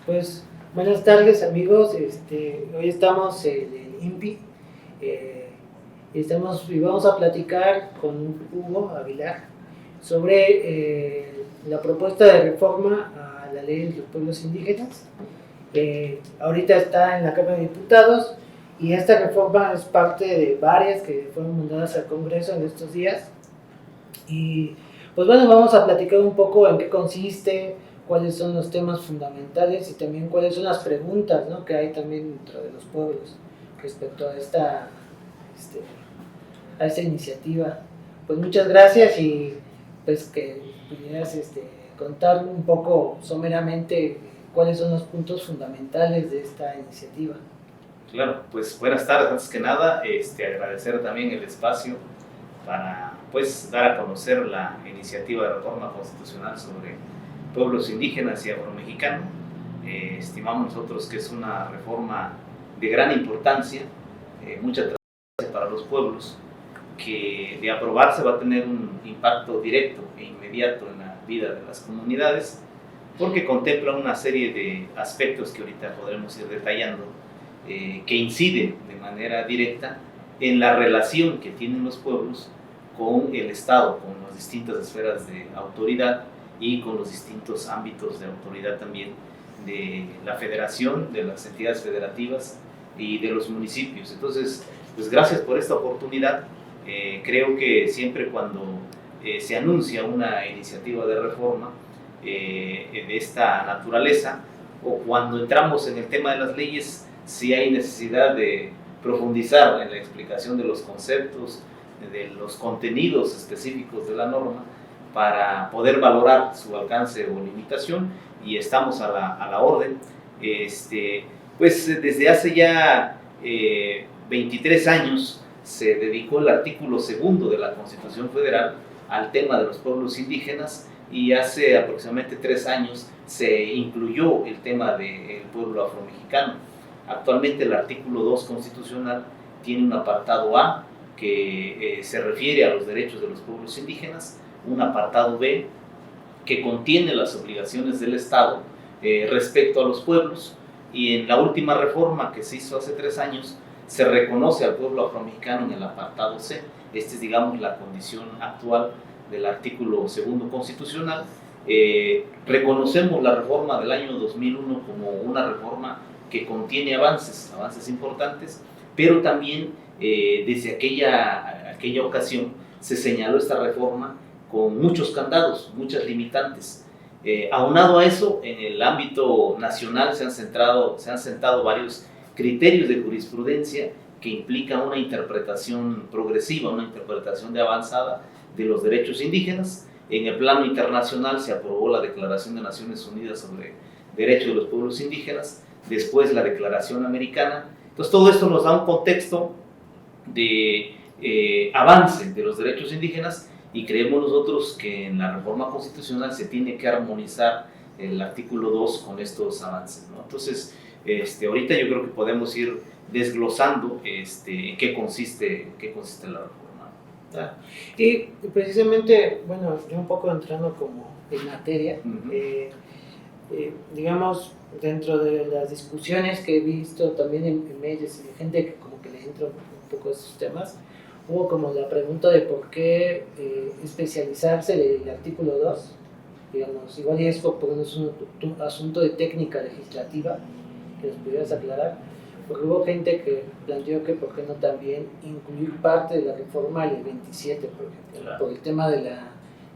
Pues buenas tardes amigos, hoy estamos en el INPI y vamos a platicar con Hugo Aguilar sobre la propuesta de reforma a la ley de los pueblos indígenas. Ahorita está en la Cámara de Diputados y esta reforma es parte de varias que fueron mandadas al Congreso en estos días. Y pues bueno, vamos a platicar un poco en qué consiste, cuáles son los temas fundamentales y también cuáles son las preguntas, ¿no?, que hay también dentro de los pueblos respecto a esta iniciativa. Pues muchas gracias y pues que pudieras contar un poco someramente cuáles son los puntos fundamentales de esta iniciativa. Claro, pues buenas tardes. Antes que nada, agradecer también el espacio para pues dar a conocer la iniciativa de reforma constitucional sobre pueblos indígenas y afromexicanos. Estimamos nosotros que es una reforma de gran importancia, mucha trascendencia para los pueblos, que de aprobarse va a tener un impacto directo e inmediato en la vida de las comunidades, porque contempla una serie de aspectos que ahorita podremos ir detallando, que inciden de manera directa en la relación que tienen los pueblos con el Estado, con las distintas esferas de autoridad y con los distintos ámbitos de autoridad también de la federación, de las entidades federativas y de los municipios. Entonces, pues gracias por esta oportunidad. Creo que siempre cuando se anuncia una iniciativa de reforma de esta naturaleza, o cuando entramos en el tema de las leyes, sí hay necesidad de profundizar en la explicación de los conceptos, de los contenidos específicos de la norma, para poder valorar su alcance o limitación, y estamos a la orden. Pues desde hace ya 23 años se dedicó el artículo 2 de la Constitución Federal al tema de los pueblos indígenas, y hace aproximadamente 3 años se incluyó el tema del pueblo afromexicano. Actualmente el artículo 2 constitucional tiene un apartado A que se refiere a los derechos de los pueblos indígenas, un apartado B que contiene las obligaciones del Estado respecto a los pueblos, y en la última reforma que se hizo hace 3 años se reconoce al pueblo afromexicano en el apartado C. Esta es, digamos, la condición actual del artículo 2 constitucional. Reconocemos la reforma del año 2001 como una reforma que contiene avances importantes, pero también desde aquella ocasión se señaló esta reforma con muchos candados, muchas limitantes. Aunado a eso, en el ámbito nacional se han sentado varios criterios de jurisprudencia que implican una interpretación progresiva, una interpretación de avanzada de los derechos indígenas. En el plano internacional se aprobó la Declaración de Naciones Unidas sobre Derechos de los Pueblos Indígenas, después la Declaración Americana. Entonces todo esto nos da un contexto de avance de los derechos indígenas, y creemos nosotros que en la reforma constitucional se tiene que armonizar el artículo 2 con estos avances, ¿no? Entonces, ahorita yo creo que podemos ir desglosando en qué consiste la reforma. Ah, y precisamente, bueno, yo un poco entrando como en materia, digamos, dentro de las discusiones que he visto también en medios y de gente que como que le entra un poco a esos temas, hubo como la pregunta de por qué especializarse el artículo 2, digamos, igual y es porque es un asunto de técnica legislativa, que nos pudieras aclarar, porque hubo gente que planteó que por qué no también incluir parte de la reforma del 27, por ejemplo, claro, por el tema de la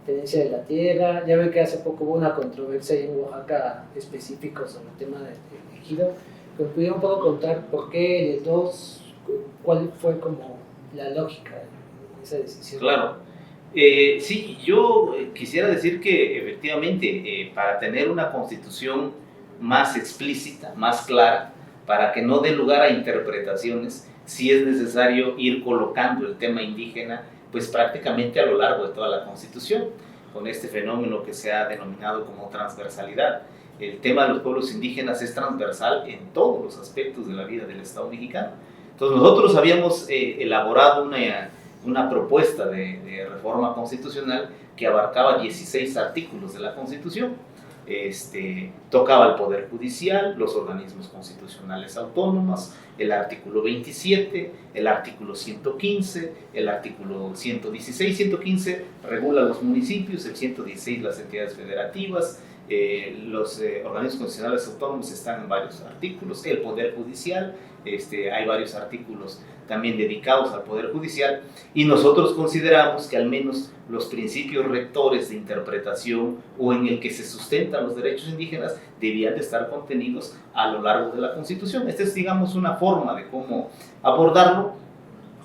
tenencia de la tierra. Ya ve que hace poco hubo una controversia en Oaxaca específico sobre el tema del ejido, que nos pudiera un poco contar por qué el 2, cuál fue como la lógica de esa decisión. Claro. Sí, yo quisiera decir que efectivamente para tener una constitución más explícita, más clara, para que no dé lugar a interpretaciones, sí es necesario ir colocando el tema indígena pues prácticamente a lo largo de toda la Constitución, con este fenómeno que se ha denominado como transversalidad. El tema de los pueblos indígenas es transversal en todos los aspectos de la vida del Estado mexicano. Entonces nosotros habíamos elaborado una propuesta de reforma constitucional que abarcaba 16 artículos de la Constitución. tocaba el Poder Judicial, los organismos constitucionales autónomos, el artículo 27, el artículo 115, el artículo 116, 115 regula los municipios, el 116 las entidades federativas, los organismos constitucionales autónomos están en varios artículos, el Poder Judicial, hay varios artículos también dedicados al Poder Judicial, y nosotros consideramos que al menos los principios rectores de interpretación o en el que se sustentan los derechos indígenas debían de estar contenidos a lo largo de la Constitución. Esta es, digamos, una forma de cómo abordarlo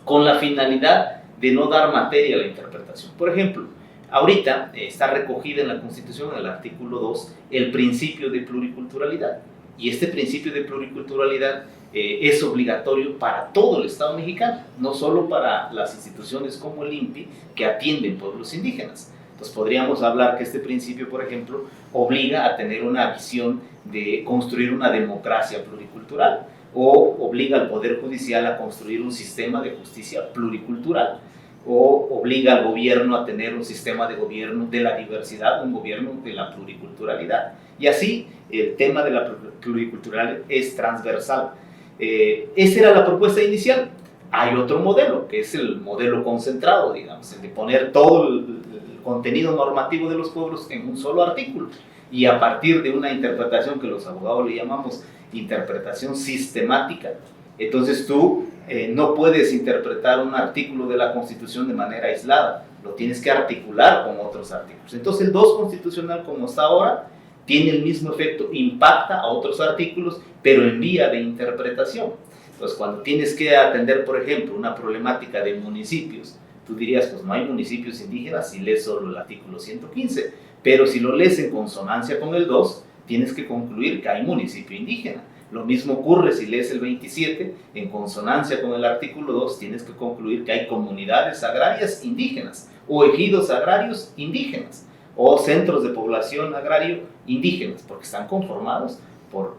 con la finalidad de no dar materia a la interpretación. Por ejemplo, ahorita está recogida en la Constitución, en el artículo 2, el principio de pluriculturalidad, y este principio de pluriculturalidad es obligatorio para todo el Estado mexicano, no solo para las instituciones como el INPI que atienden pueblos indígenas. Entonces podríamos hablar que este principio, por ejemplo, obliga a tener una visión de construir una democracia pluricultural, o obliga al Poder Judicial a construir un sistema de justicia pluricultural, o obliga al gobierno a tener un sistema de gobierno de la diversidad, un gobierno de la pluriculturalidad. Y así el tema de la pluriculturalidad es transversal. Esa era la propuesta inicial. Hay otro modelo, que es el modelo concentrado, digamos, el de poner todo el contenido normativo de los pueblos en un solo artículo, y a partir de una interpretación que los abogados le llamamos interpretación sistemática, entonces tú no puedes interpretar un artículo de la Constitución de manera aislada, lo tienes que articular con otros artículos. Entonces el 2 constitucional, como está ahora, tiene el mismo efecto, impacta a otros artículos, pero en vía de interpretación. Entonces, cuando tienes que atender, por ejemplo, una problemática de municipios, tú dirías, pues no hay municipios indígenas si lees solo el artículo 115, pero si lo lees en consonancia con el 2, tienes que concluir que hay municipio indígena. Lo mismo ocurre si lees el 27, en consonancia con el artículo 2, tienes que concluir que hay comunidades agrarias indígenas, o ejidos agrarios indígenas, o centros de población agrario indígenas, porque están conformados por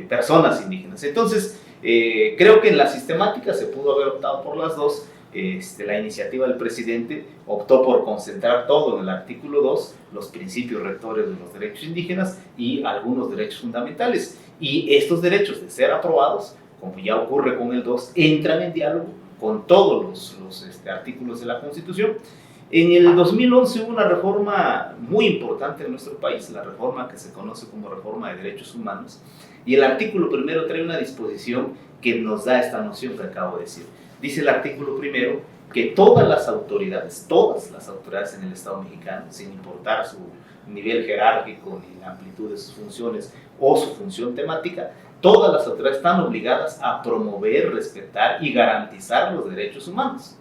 personas indígenas. Entonces, creo que en la sistemática se pudo haber optado por las dos. La iniciativa del presidente optó por concentrar todo en el artículo 2, los principios rectores de los derechos indígenas y algunos derechos fundamentales. Y estos derechos, de ser aprobados, como ya ocurre con el 2, entran en diálogo con todos los artículos de la Constitución. En el 2011 hubo una reforma muy importante en nuestro país, la reforma que se conoce como Reforma de Derechos Humanos, y el artículo primero trae una disposición que nos da esta noción que acabo de decir. Dice el artículo primero que todas las autoridades en el Estado mexicano, sin importar su nivel jerárquico ni la amplitud de sus funciones o su función temática, todas las autoridades están obligadas a promover, respetar y garantizar los derechos humanos.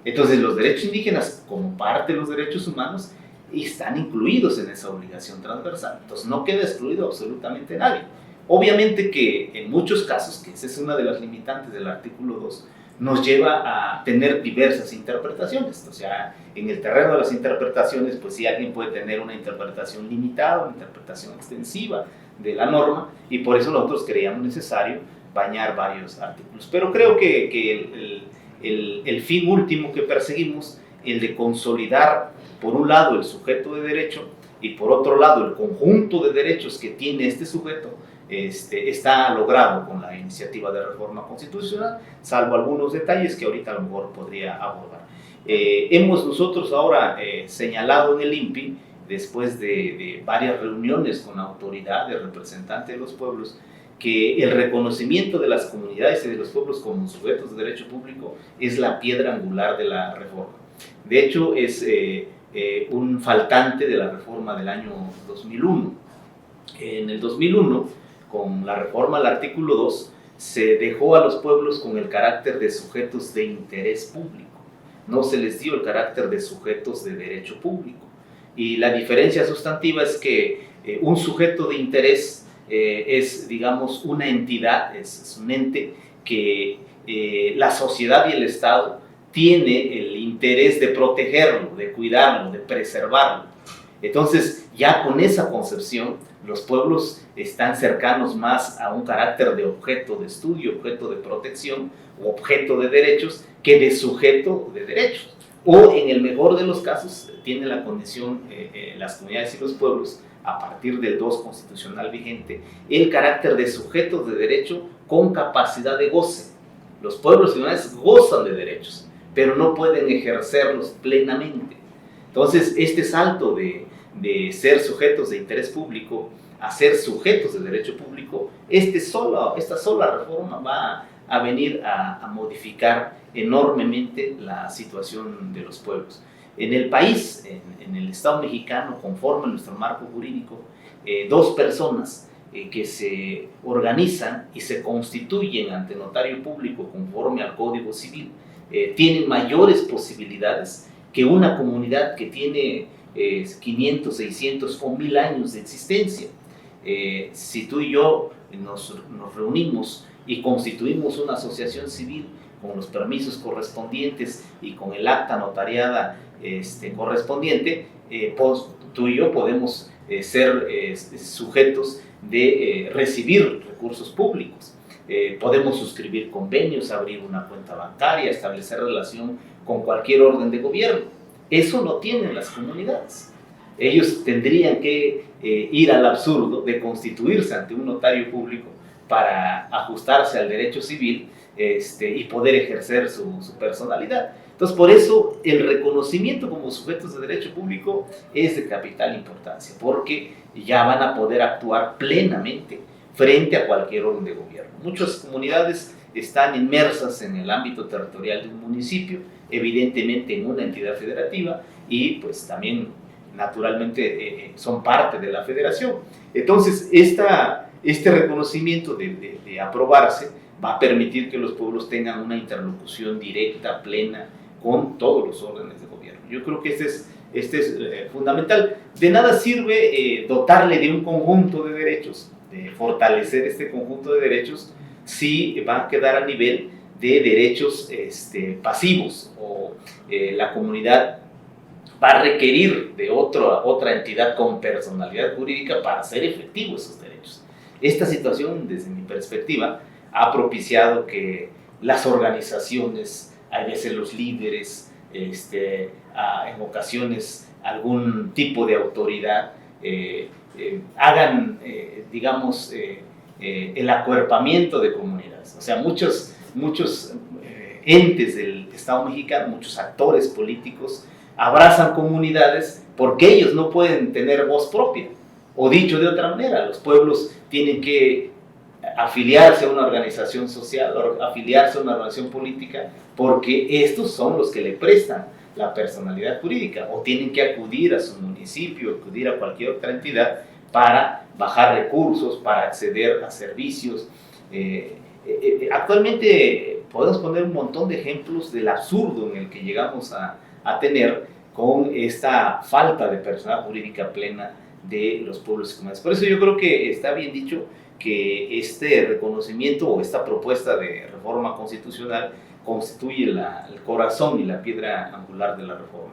Entonces, los derechos indígenas, como parte de los derechos humanos, están incluidos en esa obligación transversal. Entonces, no queda excluido absolutamente nadie. Obviamente que en muchos casos, que esa es una de las limitantes del artículo 2, nos lleva a tener diversas interpretaciones. O sea, en el terreno de las interpretaciones, pues sí, alguien puede tener una interpretación limitada, una interpretación extensiva de la norma, y por eso nosotros creíamos necesario bañar varios artículos. Pero creo que el fin último que perseguimos, el de consolidar, por un lado, el sujeto de derecho, y por otro lado, el conjunto de derechos que tiene este sujeto, está logrado con la iniciativa de reforma constitucional, salvo algunos detalles que ahorita a lo mejor podría abordar. Hemos nosotros ahora señalado en el INPI, después de varias reuniones con autoridades, representantes de los pueblos, que el reconocimiento de las comunidades y de los pueblos como sujetos de derecho público es la piedra angular de la reforma. De hecho, es un faltante de la reforma del año 2001. En el 2001, con la reforma al artículo 2, se dejó a los pueblos con el carácter de sujetos de interés público. No se les dio el carácter de sujetos de derecho público. Y la diferencia sustantiva es que un sujeto de interés es, digamos, una entidad, es un ente que la sociedad y el Estado tiene el interés de protegerlo, de cuidarlo, de preservarlo. Entonces, ya con esa concepción, los pueblos están cercanos más a un carácter de objeto de estudio, objeto de protección, o objeto de derechos, que de sujeto de derechos. O, en el mejor de los casos, tienen la condición, las comunidades y los pueblos, a partir del 2 constitucional vigente, el carácter de sujetos de derecho con capacidad de goce. Los pueblos y ciudadanos gozan de derechos, pero no pueden ejercerlos plenamente. Entonces, este salto de ser sujetos de interés público a ser sujetos de derecho público, esta sola reforma va a venir a modificar enormemente la situación de los pueblos. En el país, en el Estado mexicano, conforme a nuestro marco jurídico, 2 personas que se organizan y se constituyen ante notario público conforme al Código Civil tienen mayores posibilidades que una comunidad que tiene 500, 600 o 1000 años de existencia. Si tú y yo nos reunimos y constituimos una asociación civil con los permisos correspondientes y con el acta notariada correspondiente, pues, tú y yo podemos ser sujetos de recibir recursos públicos. Podemos suscribir convenios, abrir una cuenta bancaria, establecer relación con cualquier orden de gobierno. Eso no tienen las comunidades. Ellos tendrían que ir al absurdo de constituirse ante un notario público para ajustarse al derecho civil y poder ejercer su personalidad. Entonces, por eso el reconocimiento como sujetos de derecho público es de capital importancia, porque ya van a poder actuar plenamente frente a cualquier orden de gobierno. Muchas comunidades están inmersas en el ámbito territorial de un municipio, evidentemente en una entidad federativa, y pues también naturalmente son parte de la federación. Entonces, este reconocimiento de aprobarse va a permitir que los pueblos tengan una interlocución directa, plena, con todos los órdenes de gobierno. Yo creo que este es fundamental. De nada sirve dotarle de un conjunto de derechos, de fortalecer este conjunto de derechos, si va a quedar a nivel de derechos pasivos, o la comunidad va a requerir de otra entidad con personalidad jurídica para hacer efectivos esos derechos. Esta situación, desde mi perspectiva, ha propiciado que las organizaciones, a veces los líderes, en ocasiones algún tipo de autoridad, hagan, digamos, el acuerpamiento de comunidades. O sea, muchos entes del Estado mexicano, muchos actores políticos, abrazan comunidades porque ellos no pueden tener voz propia. O dicho de otra manera, los pueblos tienen que afiliarse a una organización social, o afiliarse a una organización política, porque estos son los que le prestan la personalidad jurídica, o tienen que acudir a su municipio, acudir a cualquier otra entidad para bajar recursos, para acceder a servicios. Actualmente podemos poner un montón de ejemplos del absurdo en el que llegamos a tener con esta falta de personalidad jurídica plena de los pueblos y comunidades. Por eso yo creo que está bien dicho que este reconocimiento o esta propuesta de reforma constitucional constituye el corazón y la piedra angular de la reforma.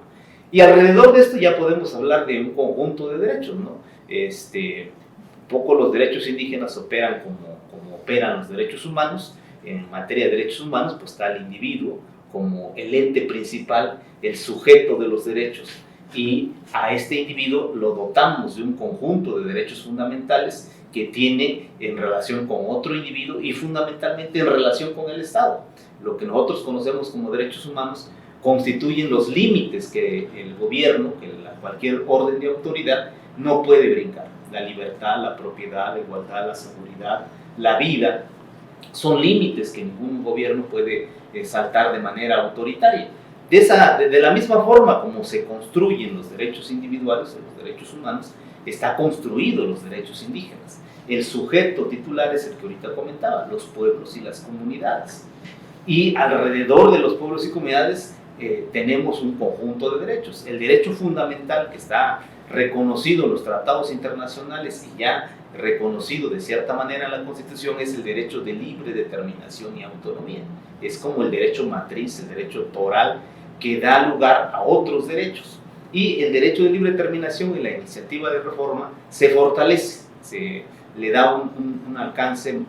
Y alrededor de esto ya podemos hablar de un conjunto de derechos, ¿no? Poco los derechos indígenas operan como operan los derechos humanos. En materia de derechos humanos, pues está el individuo como el ente principal, el sujeto de los derechos, y a este individuo lo dotamos de un conjunto de derechos fundamentales que tiene en relación con otro individuo y fundamentalmente en relación con el Estado. Lo que nosotros conocemos como derechos humanos constituyen los límites que el gobierno, que cualquier orden de autoridad no puede brincar. La libertad, la propiedad, la igualdad, la seguridad, la vida, son límites que ningún gobierno puede saltar de manera autoritaria. De la misma forma como se construyen los derechos individuales, los derechos humanos, está construido los derechos indígenas. El sujeto titular es el que ahorita comentaba, los pueblos y las comunidades. Y alrededor de los pueblos y comunidades tenemos un conjunto de derechos. El derecho fundamental, que está reconocido en los tratados internacionales y ya reconocido de cierta manera en la Constitución, es el derecho de libre determinación y autonomía. Es como el derecho matriz, el derecho toral, que da lugar a otros derechos. Y el derecho de libre determinación y la iniciativa de reforma se fortalece, se le da un alcance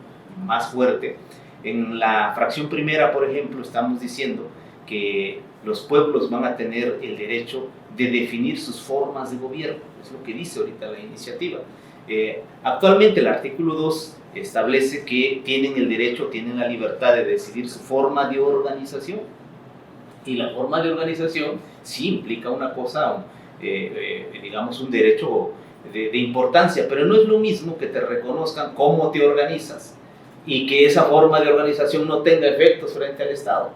más fuerte. En la fracción primera, por ejemplo, estamos diciendo que los pueblos van a tener el derecho de definir sus formas de gobierno, es lo que dice ahorita la iniciativa. Actualmente el artículo 2 establece que tienen el derecho, tienen la libertad de decidir su forma de organización, y la forma de organización sí implica una cosa, digamos un derecho de importancia, pero no es lo mismo que te reconozcan cómo te organizas y que esa forma de organización no tenga efectos frente al Estado.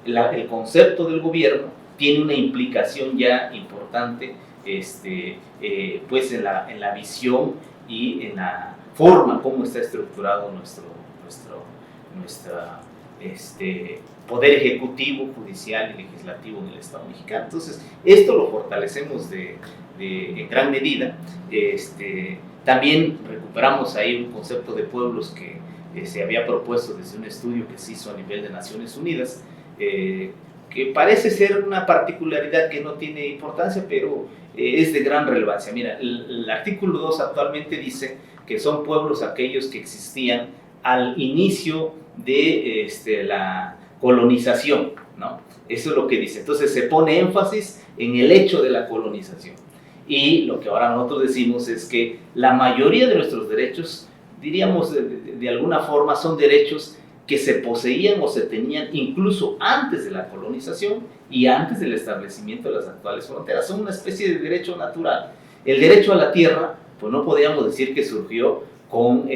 El concepto del gobierno tiene una implicación ya importante, pues en la visión y en la forma como está estructurado nuestro poder ejecutivo, judicial y legislativo en el Estado mexicano. Entonces, esto lo fortalecemos en gran medida. También recuperamos ahí un concepto de pueblos que se había propuesto desde un estudio que se hizo a nivel de Naciones Unidas, que parece ser una particularidad que no tiene importancia, pero es de gran relevancia. Mira, el artículo 2 actualmente dice que son pueblos aquellos que existían al inicio de la colonización, ¿no? Eso es lo que dice. Entonces se pone énfasis en el hecho de la colonización. Y lo que ahora nosotros decimos es que la mayoría de nuestros derechos, diríamos de alguna forma, son derechos que se poseían o se tenían incluso antes de la colonización y antes del establecimiento de las actuales fronteras. Son una especie de derecho natural. El derecho a la tierra, pues no podíamos decir que surgió con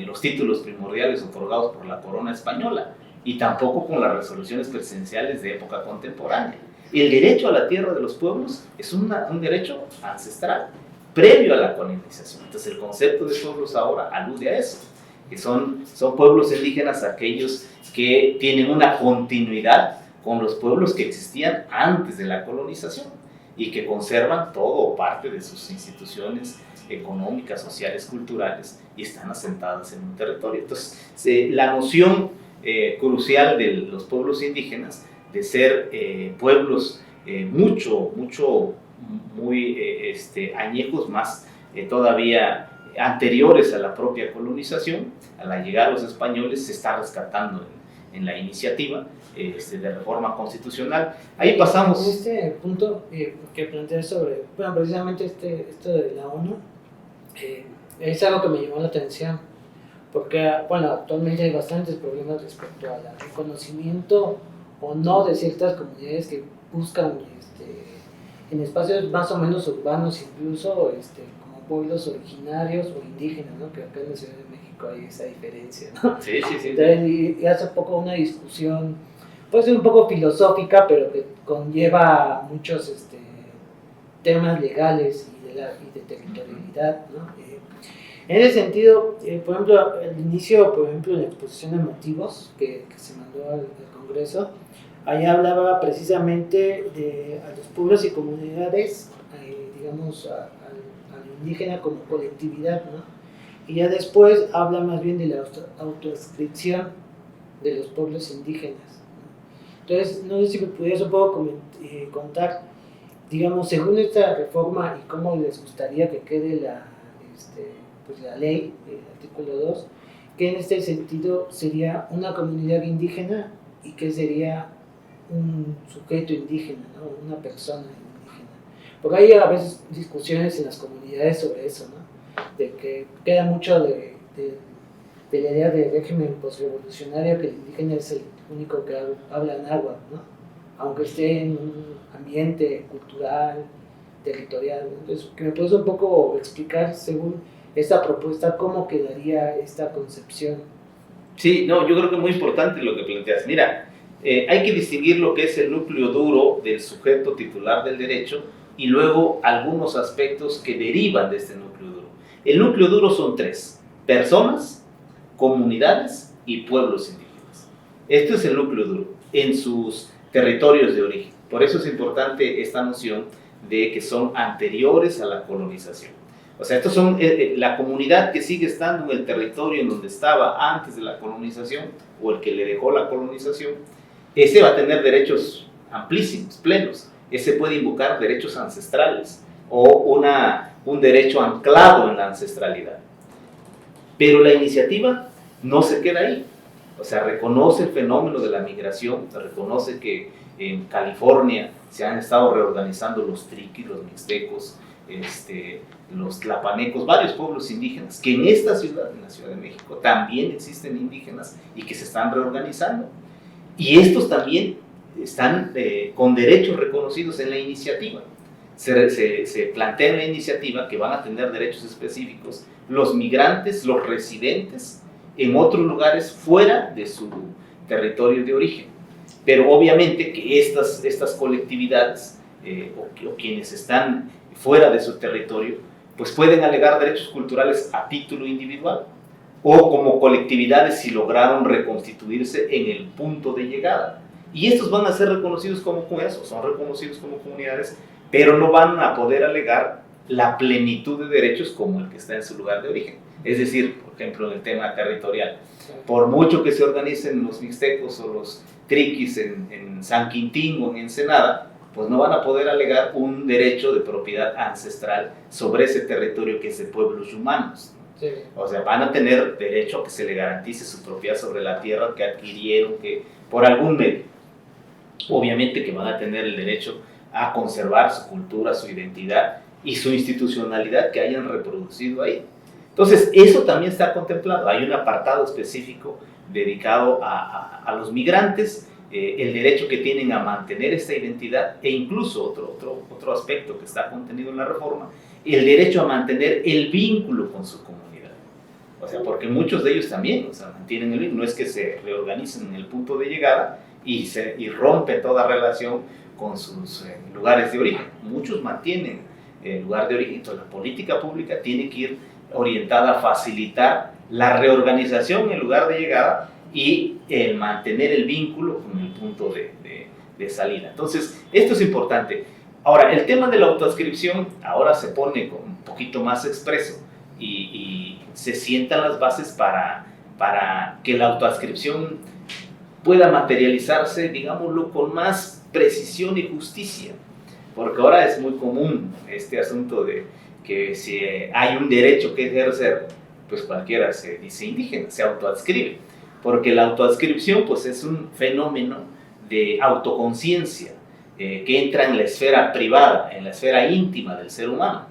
los títulos primordiales otorgados por la corona española, y tampoco con las resoluciones presidenciales de época contemporánea. El derecho a la tierra de los pueblos es un derecho ancestral, previo a la colonización. Entonces el concepto de pueblos ahora alude a eso, que son pueblos indígenas aquellos que tienen una continuidad con los pueblos que existían antes de la colonización y que conservan todo o parte de sus instituciones económicas, sociales, culturales, y están asentadas en un territorio. Entonces, la noción crucial de los pueblos indígenas de ser pueblos muy añejos, más todavía anteriores a la propia colonización, a la llegada de los españoles, se está rescatando en la iniciativa de reforma constitucional. Ahí pasamos. En este punto que planteé sobre, bueno, precisamente esto de la ONU, es algo que me llamó la atención, porque, bueno, actualmente hay bastantes problemas respecto al reconocimiento o no de ciertas comunidades que buscan en espacios más o menos urbanos, incluso como pueblos originarios o indígenas, ¿no? Que acá en la Ciudad de México hay esa diferencia, ¿no? Sí. Entonces, y hace poco una discusión, puede ser un poco filosófica, pero que conlleva muchos temas legales y de territorialidad, ¿no? En ese sentido, por ejemplo, al inicio, por ejemplo, en la exposición de motivos que se mandó al Congreso, ahí hablaba precisamente a los pueblos y comunidades, digamos, al indígena como colectividad, ¿no? Y ya después habla más bien de la autoadscripción de los pueblos indígenas, ¿no? Entonces, no sé si me pudieras un poco contar, digamos, según esta reforma y cómo les gustaría que quede la ley, el artículo 2, que en este sentido sería una comunidad indígena y que sería un sujeto indígena, ¿no? Una persona indígena. Porque hay a veces discusiones en las comunidades sobre eso, ¿no? De que queda mucho de la idea del régimen postrevolucionario, que el indígena es el único que habla náhuatl, ¿no? Aunque esté en un ambiente cultural, territorial, ¿no? Entonces, que me puedes un poco explicar, según esta propuesta, cómo quedaría esta concepción. Sí, no, yo creo que es muy importante lo que planteas. Mira, hay que distinguir lo que es el núcleo duro del sujeto titular del derecho y luego algunos aspectos que derivan de este núcleo duro. El núcleo duro son 3: personas, comunidades y pueblos indígenas. Este es el núcleo duro en sus territorios de origen. Por eso es importante esta noción de que son anteriores a la colonización. O sea, estos son la comunidad que sigue estando en el territorio en donde estaba antes de la colonización, o el que le dejó la colonización. Ese va a tener derechos amplísimos, plenos. Ese puede invocar derechos ancestrales o un derecho anclado en la ancestralidad. Pero la iniciativa no se queda ahí. O sea, reconoce el fenómeno de la migración, reconoce que en California se han estado reorganizando los triquis, los mixtecos, los tlapanecos, varios pueblos indígenas, que en esta ciudad, en la Ciudad de México, también existen indígenas y que se están reorganizando. Y estos también están con derechos reconocidos en la iniciativa. Se plantea en la iniciativa que van a tener derechos específicos los migrantes, los residentes en otros lugares fuera de su territorio de origen. Pero obviamente que estas colectividades o quienes están fuera de su territorio, pues pueden alegar derechos culturales a título individual o como colectividades si lograron reconstituirse en el punto de llegada. Y estos van a ser reconocidos como comunidades, o son reconocidos como comunidades, pero no van a poder alegar la plenitud de derechos como el que está en su lugar de origen. Es decir, por ejemplo, en el tema territorial, por mucho que se organicen los mixtecos o los triquis en San Quintín o en Ensenada, pues no van a poder alegar un derecho de propiedad ancestral sobre ese territorio que es de pueblos humanos. Sí. O sea, van a tener derecho a que se le garantice su propiedad sobre la tierra que adquirieron que, por algún medio. Obviamente que van a tener el derecho a conservar su cultura, su identidad y su institucionalidad que hayan reproducido ahí. Entonces, eso también está contemplado. Hay un apartado específico dedicado a los migrantes, el derecho que tienen a mantener esta identidad e incluso otro aspecto que está contenido en la reforma, el derecho a mantener el vínculo con su comunidad. O sea, porque muchos de ellos también, o sea, mantienen el vínculo, no es que se reorganicen en el punto de llegada y rompe toda relación con sus lugares de origen. Muchos mantienen el lugar de origen. Entonces, la política pública tiene que ir orientada a facilitar la reorganización en el lugar de llegada y el mantener el vínculo con el punto de salida. Entonces, esto es importante. Ahora, el tema de la autoadscripción ahora se pone un poquito más expreso y se sientan las bases para que la autoadscripción pueda materializarse, digámoslo, con más precisión y justicia. Porque ahora es muy común este asunto de que si hay un derecho que ejercer, pues cualquiera se dice indígena, se autoadscribe. Porque la autoadscripción pues, es un fenómeno de autoconciencia que entra en la esfera privada, en la esfera íntima del ser humano.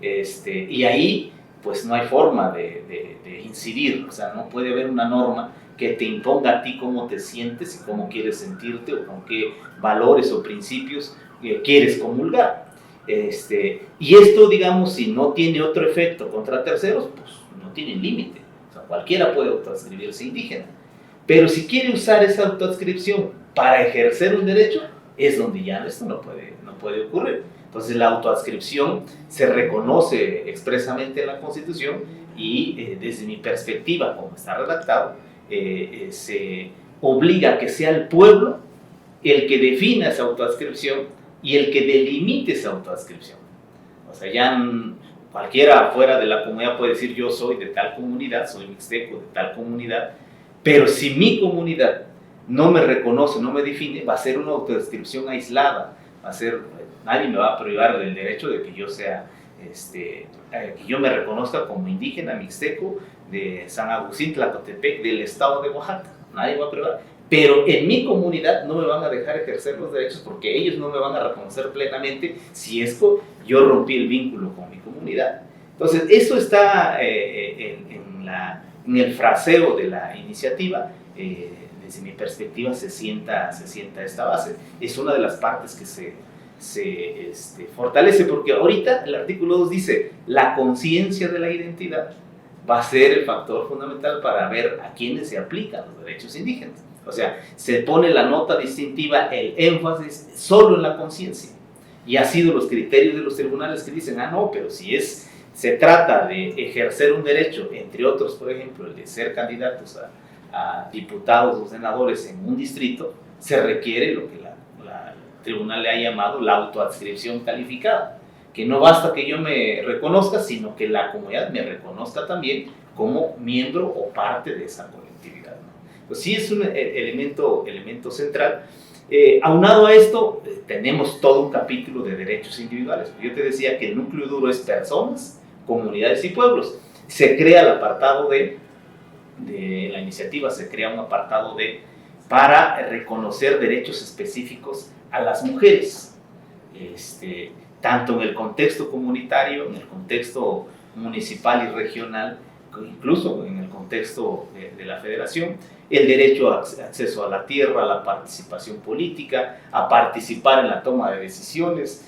Y ahí pues no hay forma de incidir, o sea, no puede haber una norma que te imponga a ti cómo te sientes y cómo quieres sentirte o con qué valores o principios quieres comulgar. Y esto, digamos, si no tiene otro efecto contra terceros, pues no tiene límite. O sea, cualquiera puede autoadscribirse indígena. Pero si quiere usar esa autoadscripción para ejercer un derecho, es donde ya esto no puede ocurrir. Entonces la autoadscripción se reconoce expresamente en la Constitución y desde mi perspectiva, como está redactado, se obliga a que sea el pueblo el que defina esa autoadscripción y el que delimite esa autoadscripción. O sea, ya cualquiera fuera de la comunidad puede decir yo soy de tal comunidad, soy mixteco de tal comunidad, pero si mi comunidad no me reconoce, no me define, va a ser una autodescripción aislada, nadie me va a privar del derecho de que yo sea, que yo me reconozca como indígena mixteco de San Agustín, Tlacotepec, del estado de Oaxaca, nadie va a privar. Pero en mi comunidad no me van a dejar ejercer los derechos porque ellos no me van a reconocer plenamente si es que yo rompí el vínculo con mi comunidad. Entonces, eso está en el fraseo de la iniciativa. Desde mi perspectiva se sienta esta base. Es una de las partes que se fortalece porque ahorita el artículo 2 dice la conciencia de la identidad va a ser el factor fundamental para ver a quiénes se aplican los derechos indígenas. O sea, se pone la nota distintiva, el énfasis solo en la conciencia. Y ha sido los criterios de los tribunales que dicen, no, pero si se trata de ejercer un derecho, entre otros, por ejemplo, el de ser candidatos a diputados o senadores en un distrito, se requiere lo que el tribunal le ha llamado la autoadscripción calificada, que no basta que yo me reconozca, sino que la comunidad me reconozca también como miembro o parte de esa colectividad, ¿no? Pues sí es un elemento central. Aunado a esto, tenemos todo un capítulo de derechos individuales. Yo te decía que el núcleo duro es personas, comunidades y pueblos. Se crea el apartado de de la iniciativa se crea un apartado para reconocer derechos específicos a las mujeres, tanto en el contexto comunitario, en el contexto municipal y regional, incluso en el contexto de la federación, el derecho a acceso a la tierra, a la participación política, a participar en la toma de decisiones.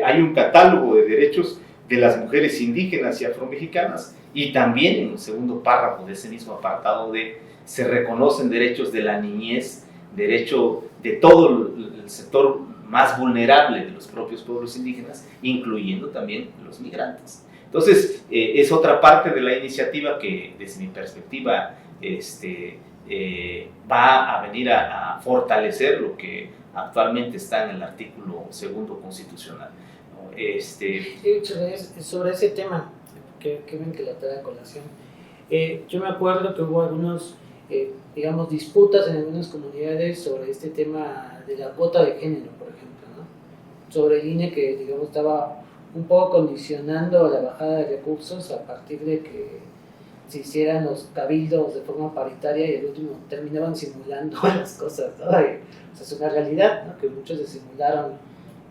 Hay un catálogo de derechos de las mujeres indígenas y afromexicanas, y también en el segundo párrafo de ese mismo apartado se reconocen derechos de la niñez, derecho de todo el sector más vulnerable de los propios pueblos indígenas, incluyendo también los migrantes. Entonces, es otra parte de la iniciativa que, desde mi perspectiva, va a venir a fortalecer lo que actualmente está en el artículo 2 constitucional. Sobre ese tema, que ven que la trae a colación, yo me acuerdo que hubo algunos, digamos, disputas en algunas comunidades sobre este tema de la cuota de género, por ejemplo, ¿no? Sobre el INE, que, digamos, estaba un poco condicionando la bajada de recursos a partir de que se hicieran los cabildos de forma paritaria y al último terminaban simulando las cosas, ¿no? O sea, es una realidad, ¿no? Que muchos se simularon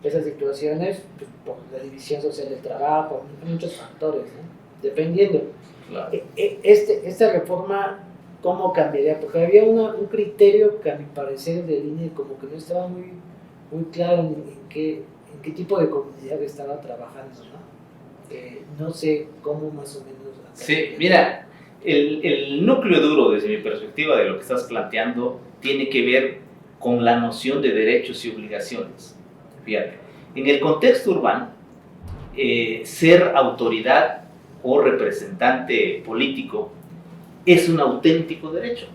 esas situaciones por la división social del trabajo, muchos factores, ¿no? Dependiendo. Claro. Esta reforma, ¿cómo cambiaría? Porque había un criterio que, a mi parecer, del INE como que no estaba muy claro en qué tipo de comunidad estaba trabajando, ¿no? No sé cómo más o menos. Sí, mira, el núcleo duro, desde mi perspectiva, de lo que estás planteando, tiene que ver con la noción de derechos y obligaciones. Fíjate, en el contexto urbano, ser autoridad o representante político es un auténtico derecho,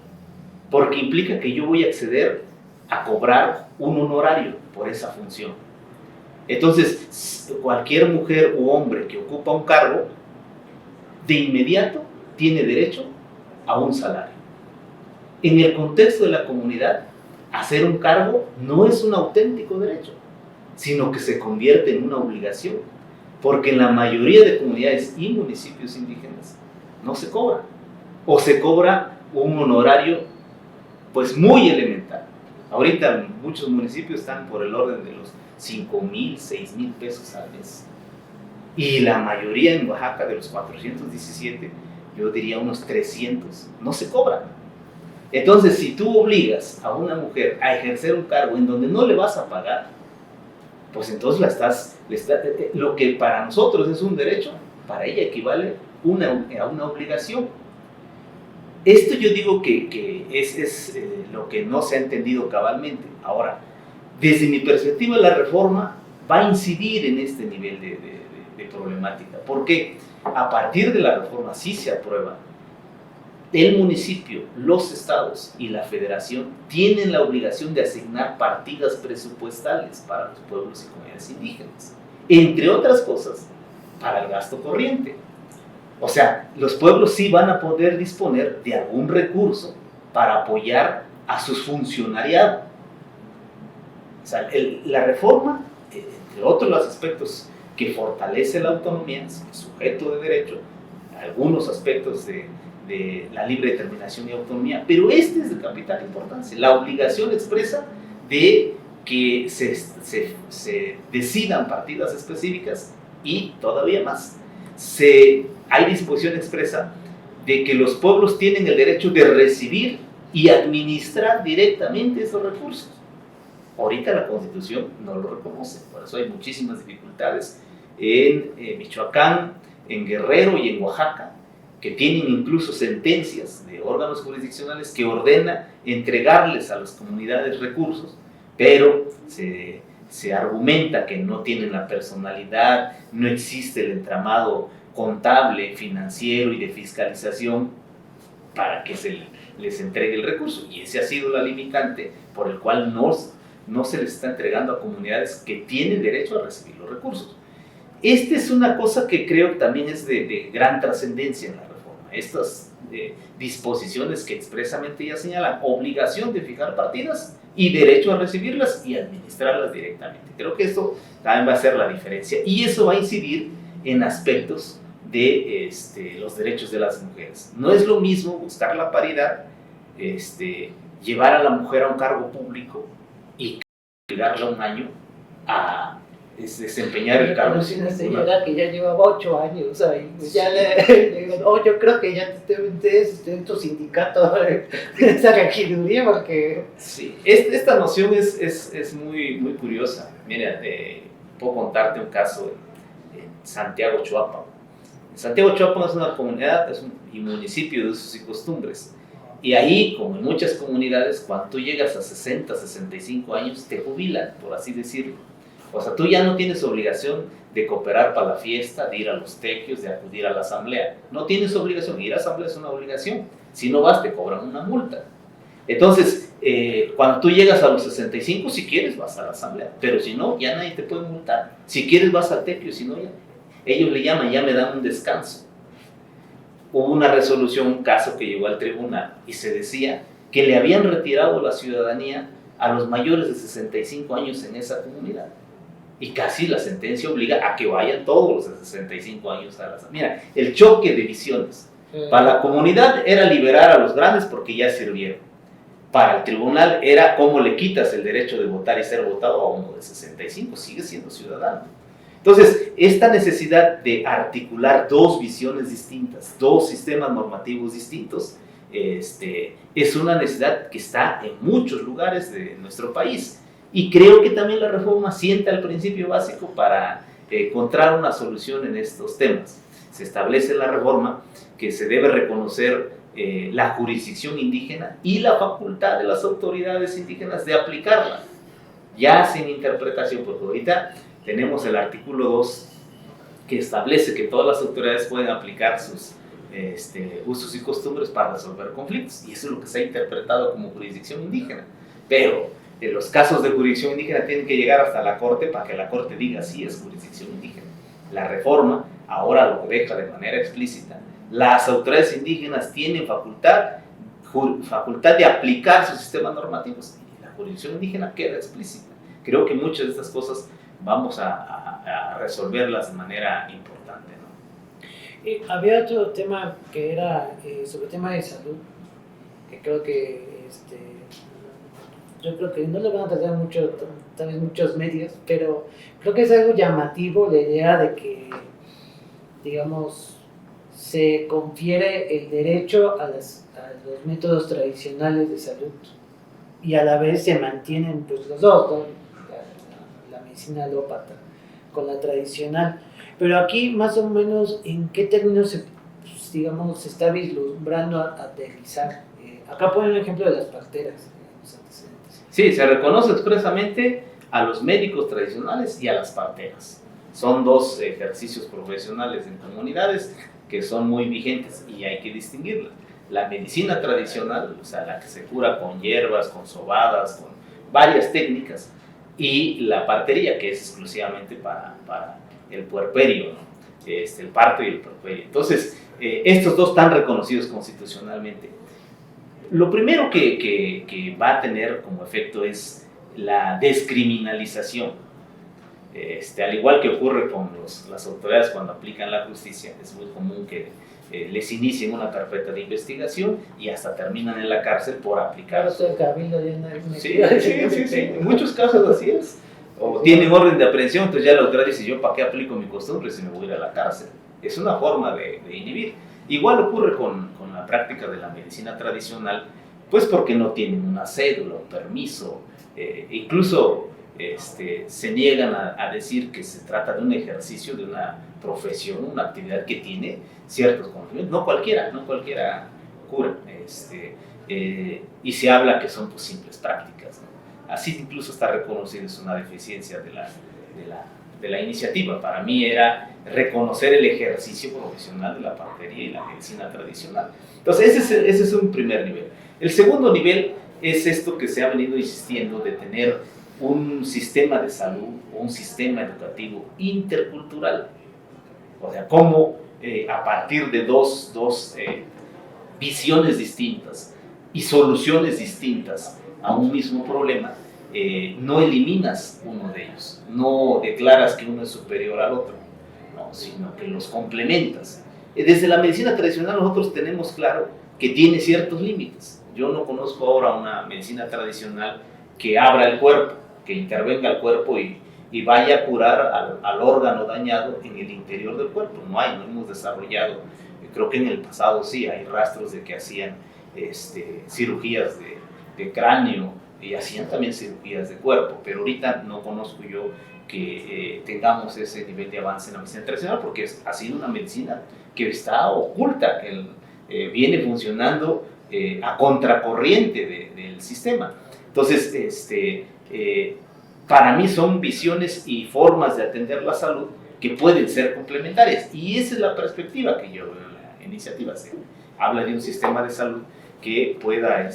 porque implica que yo voy a acceder a cobrar un honorario por esa función. Entonces, cualquier mujer u hombre que ocupa un cargo, de inmediato tiene derecho a un salario. En el contexto de la comunidad, hacer un cargo no es un auténtico derecho, sino que se convierte en una obligación, porque en la mayoría de comunidades y municipios indígenas no se cobra, o se cobra un honorario pues muy elemental. Ahorita muchos municipios están por el orden de los 5,000, 6,000 pesos al mes, y la mayoría en Oaxaca, de los 417, yo diría unos 300, no se cobran. Entonces, si tú obligas a una mujer a ejercer un cargo en donde no le vas a pagar, pues entonces lo que para nosotros es un derecho, para ella equivale a una obligación. Esto yo digo que es lo que no se ha entendido cabalmente. Ahora, desde mi perspectiva, la reforma va a incidir en este nivel de problemática, porque a partir de la reforma, si se aprueba, el municipio, los estados y la federación tienen la obligación de asignar partidas presupuestales para los pueblos y comunidades indígenas, entre otras cosas, para el gasto corriente. O sea, los pueblos sí van a poder disponer de algún recurso para apoyar a sus funcionariados. O sea, la reforma, entre otros los aspectos que fortalece la autonomía, es sujeto de derecho, algunos aspectos de la libre determinación y autonomía, pero este es de capital importancia, la obligación expresa de que se decidan partidas específicas, y todavía más, hay disposición expresa de que los pueblos tienen el derecho de recibir y administrar directamente esos recursos. Ahorita la Constitución no lo reconoce, por eso hay muchísimas dificultades en Michoacán, en Guerrero y en Oaxaca, que tienen incluso sentencias de órganos jurisdiccionales que ordena entregarles a las comunidades recursos, pero se argumenta que no tienen la personalidad, no existe el entramado contable, financiero y de fiscalización para que se les entregue el recurso, y esa ha sido la limitante por el cual no se les está entregando a comunidades que tienen derecho a recibir los recursos. Esta es una cosa que creo que también es de gran trascendencia en la reforma. Estas disposiciones que expresamente ya señalan obligación de fijar partidas y derecho a recibirlas y administrarlas directamente. Creo que esto también va a ser la diferencia, y eso va a incidir en aspectos de los derechos de las mujeres. No es lo mismo buscar la paridad, llevar a la mujer a un cargo público y obligarla un año a desempeñar el cargo. Conocí una señora que ya llevaba 8 años ahí, pues ya le digo, oh, yo creo que ya te metes en tu sindicato, esa regiduría, porque... Sí, esta noción es muy, muy curiosa. Mira, puedo contarte un caso en Santiago Chuapa. Santiago Chuapa es una comunidad y municipio de usos y costumbres. Y ahí, como en muchas comunidades, cuando tú llegas a 60, 65 años, te jubilan, por así decirlo. O sea, tú ya no tienes obligación de cooperar para la fiesta, de ir a los tequios, de acudir a la asamblea. No tienes obligación, ir a la asamblea es una obligación. Si no vas, te cobran una multa. Entonces, cuando tú llegas a los 65, si quieres, vas a la asamblea. Pero si no, ya nadie te puede multar. Si quieres, vas al tequio, si no, ya. Ellos le llaman, ya me dan un descanso. Hubo una resolución, un caso que llegó al tribunal y se decía que le habían retirado la ciudadanía a los mayores de 65 años en esa comunidad. Y casi la sentencia obliga a que vayan todos los de 65 años a la asamblea. Mira, el choque de visiones. Para la comunidad era liberar a los grandes porque ya sirvieron. Para el tribunal era cómo le quitas el derecho de votar y ser votado a uno de 65, sigue siendo ciudadano. Entonces, esta necesidad de articular dos visiones distintas, dos sistemas normativos distintos, es una necesidad que está en muchos lugares de nuestro país. Y creo que también la reforma sienta el principio básico para encontrar una solución en estos temas. Se establece en la reforma que se debe reconocer la jurisdicción indígena y la facultad de las autoridades indígenas de aplicarla, ya sin interpretación, porque ahorita tenemos el artículo 2 que establece que todas las autoridades pueden aplicar sus usos y costumbres para resolver conflictos, y eso es lo que se ha interpretado como jurisdicción indígena. Pero en los casos de jurisdicción indígena tienen que llegar hasta la Corte para que la Corte diga si es jurisdicción indígena. La reforma ahora lo deja de manera explícita. Las autoridades indígenas tienen facultad de aplicar sus sistemas normativos, y la jurisdicción indígena queda explícita. Creo que muchas de estas cosas vamos a resolverlas de manera importante, ¿no? Había otro tema que era sobre el tema de salud, que creo que yo creo que no le van a tratar mucho, tal vez muchos medios, pero creo que es algo llamativo la idea de que, digamos, se confiere el derecho a los métodos tradicionales de salud y a la vez se mantienen pues los dos, ¿no? La medicina alópata con la tradicional. Pero aquí más o menos en qué términos digamos, se está vislumbrando aterrizar. Acá ponen un ejemplo de las parteras. Sí, se reconoce expresamente a los médicos tradicionales y a las parteras. Son dos ejercicios profesionales en comunidades que son muy vigentes y hay que distinguirlas. La medicina tradicional, o sea, la que se cura con hierbas, con sobadas, con varias técnicas, y la partería, que es exclusivamente para el puerperio, ¿no? El parto y el puerperio. Entonces, estos dos están reconocidos constitucionalmente. Lo primero que va a tener como efecto es la descriminalización. Al igual que ocurre con las autoridades cuando aplican la justicia, es muy común que les inicien una carpeta de investigación y hasta terminan en la cárcel por aplicar. Sí, en muchos casos así es. O tienen orden de aprehensión, entonces ya la autoridad dice, yo para qué aplico mi costumbre si me voy a ir a la cárcel. Es una forma de inhibir. Igual ocurre con la práctica de la medicina tradicional, pues porque no tienen una cédula, un permiso, incluso se niegan a decir que se trata de un ejercicio, de una profesión, una actividad que tiene ciertos conocimientos. No cualquiera cura, y se habla que son pues, simples prácticas, ¿no? Así incluso está reconocido, es una deficiencia de la iniciativa. Para mí era reconocer el ejercicio profesional de la partería y la medicina tradicional. Entonces ese es un primer nivel. El segundo nivel es esto que se ha venido insistiendo de tener un sistema de salud o un sistema educativo intercultural. O sea, cómo a partir de dos visiones distintas y soluciones distintas a un mismo problema, no eliminas uno de ellos, no declaras que uno es superior al otro, ¿no? sino que los complementas. Desde la medicina tradicional nosotros tenemos claro que tiene ciertos límites. Yo no conozco ahora una medicina tradicional que abra el cuerpo, que intervenga el cuerpo y vaya a curar al órgano dañado en el interior del cuerpo. No hemos desarrollado. Creo que en el pasado sí hay rastros de que hacían cirugías de cráneo y hacían también cirugías de cuerpo, pero ahorita no conozco yo que tengamos ese nivel de avance en la medicina tradicional, porque ha sido una medicina que está oculta, que viene funcionando a contracorriente del sistema. Entonces, para mí son visiones y formas de atender la salud que pueden ser complementarias, y esa es la perspectiva que yo veo en la iniciativa. Se habla de un sistema de salud que pueda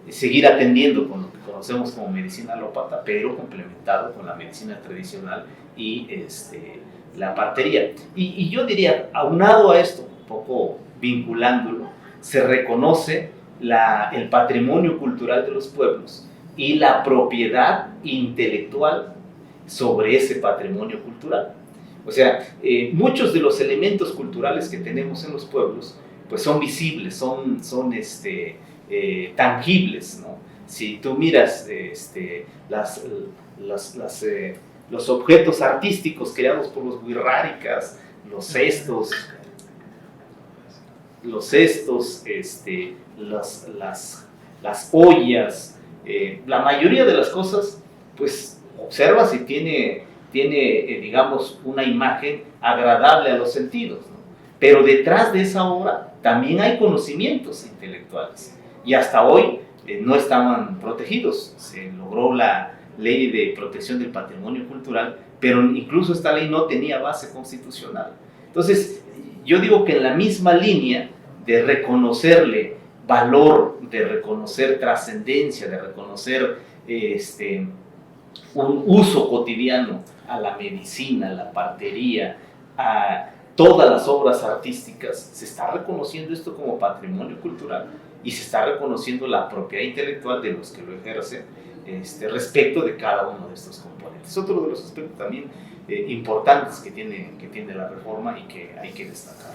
seguir atendiendo con lo que conocemos como medicina alópata, pero complementado con la medicina tradicional y la partería. Y yo diría, aunado a esto, un poco vinculándolo, se reconoce el patrimonio cultural de los pueblos y la propiedad intelectual sobre ese patrimonio cultural. O sea, muchos de los elementos culturales que tenemos en los pueblos pues son visibles, son tangibles, ¿no? Si tú miras los objetos artísticos creados por los wixárikas, los cestos, las ollas, la mayoría de las cosas, pues observas y tiene digamos, una imagen agradable a los sentidos, ¿no? Pero detrás de esa obra también hay conocimientos intelectuales, y hasta hoy no estaban protegidos. Se logró la ley de protección del patrimonio cultural, pero incluso esta ley no tenía base constitucional. Entonces, yo digo que en la misma línea de reconocerle valor, de reconocer trascendencia, de reconocer un uso cotidiano a la medicina, a la partería, a todas las obras artísticas, se está reconociendo esto como patrimonio cultural y se está reconociendo la propiedad intelectual de los que lo ejercen respecto de cada uno de estos componentes. Otro de los aspectos también importantes que tiene la reforma y que hay que destacar.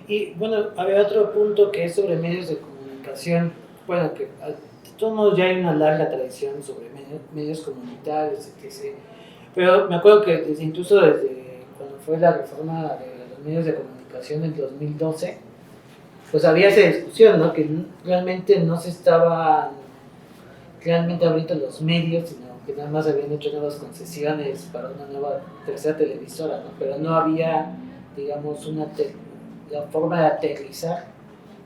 Y bueno, había otro punto que es sobre medios de comunicación. Bueno, que de todos modos ya hay una larga tradición sobre medios comunitarios, etc. Pero me acuerdo que incluso desde cuando fue la reforma de los medios de comunicación en 2012, pues había esa discusión, ¿no? Que realmente no se estaban realmente abriendo los medios, sino que nada más habían hecho nuevas concesiones para una nueva tercera televisora, ¿no? Pero no había, digamos, la forma de aterrizar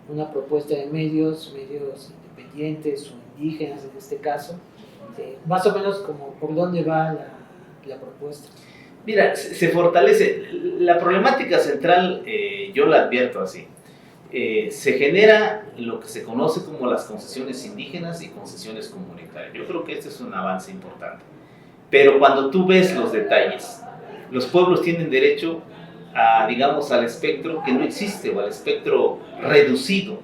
una propuesta de medios independientes o indígenas en este caso, más o menos como por dónde va la propuesta. Mira, se fortalece. La problemática central, yo la advierto así. Se genera lo que se conoce como las concesiones indígenas y concesiones comunitarias. Yo creo que este es un avance importante. Pero cuando tú ves los detalles, los pueblos tienen derecho digamos, al espectro que no existe, o al espectro reducido.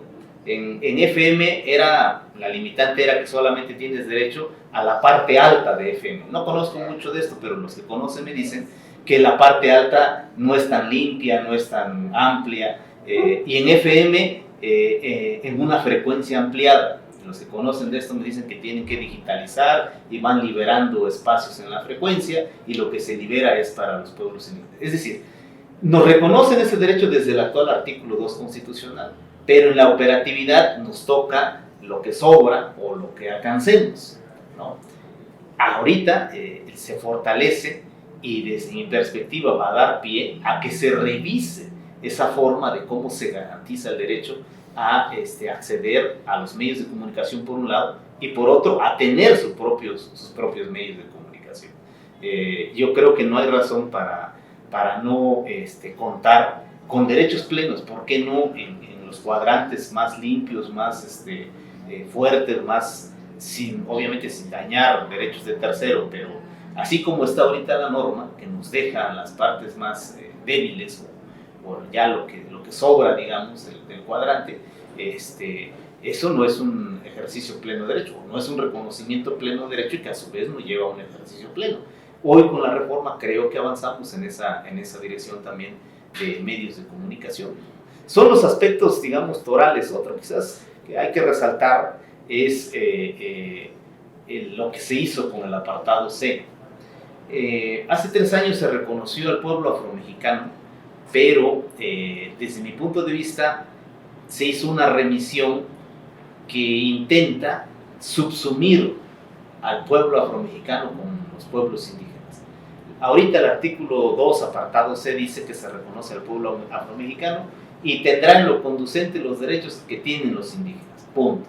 En FM la limitante era que solamente tienes derecho a la parte alta de FM. No conozco mucho de esto, pero los que conocen me dicen que la parte alta no es tan limpia, no es tan amplia, y en FM en una frecuencia ampliada. Los que conocen de esto me dicen que tienen que digitalizar y van liberando espacios en la frecuencia, y lo que se libera es para los pueblos indígenas. Es decir, nos reconocen ese derecho desde el actual artículo 2 constitucional, pero en la operatividad nos toca lo que sobra o lo que alcancemos, ¿no? Ahorita se fortalece, y desde mi perspectiva va a dar pie a que se revise esa forma de cómo se garantiza el derecho a acceder a los medios de comunicación por un lado, y por otro a tener sus propios medios de comunicación. Yo creo que no hay razón para no contar con derechos plenos. ¿Por qué no en los cuadrantes más limpios, más fuertes, más obviamente sin dañar derechos de tercero, pero así como está ahorita la norma, que nos deja las partes más débiles, o ya lo que sobra, digamos, del cuadrante, eso no es un ejercicio pleno de derecho, no es un reconocimiento pleno de derecho, y que a su vez no lleva a un ejercicio pleno. Hoy con la reforma creo que avanzamos en esa dirección también de medios de comunicación. Son los aspectos, digamos, torales. Otro quizás que hay que resaltar es lo que se hizo con el apartado C. Hace 3 años se reconoció al pueblo afromexicano, pero desde mi punto de vista se hizo una remisión que intenta subsumir al pueblo afromexicano con los pueblos indígenas. Ahorita el artículo 2, apartado C, dice que se reconoce al pueblo afromexicano y tendrá en lo conducente los derechos que tienen los indígenas. Punto.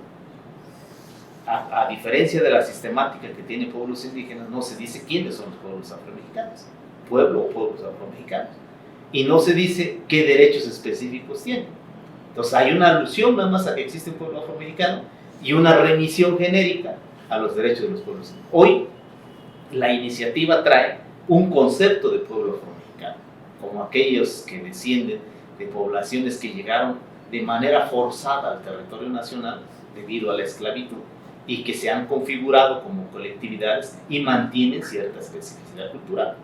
A diferencia de la sistemática que tiene pueblos indígenas, no se dice quiénes son los pueblos afromexicanos, pueblo o pueblos afromexicanos, y no se dice qué derechos específicos tienen. Entonces hay una alusión nada más a que existe un pueblo afromexicano y una remisión genérica a los derechos de los pueblos indígenas. Hoy la iniciativa trae un concepto de pueblo afromexicano, como aquellos que descienden de poblaciones que llegaron de manera forzada al territorio nacional debido a la esclavitud y que se han configurado como colectividades y mantienen cierta especificidad cultural.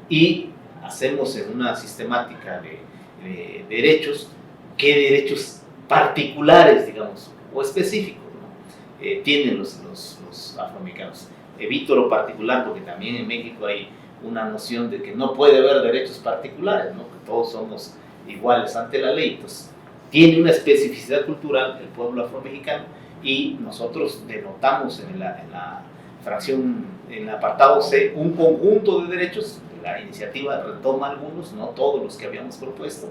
Y hacemos en una sistemática de derechos, qué derechos particulares, digamos, o específicos, ¿no? Tienen los afromexicanos. Evito lo particular porque también en México hay una noción de que no puede haber derechos particulares, ¿no? Que todos somos iguales ante la ley. Entonces, tiene una especificidad cultural el pueblo afromexicano y nosotros denotamos en la fracción, en el apartado C, un conjunto de derechos. La iniciativa retoma algunos, no todos los que habíamos propuesto,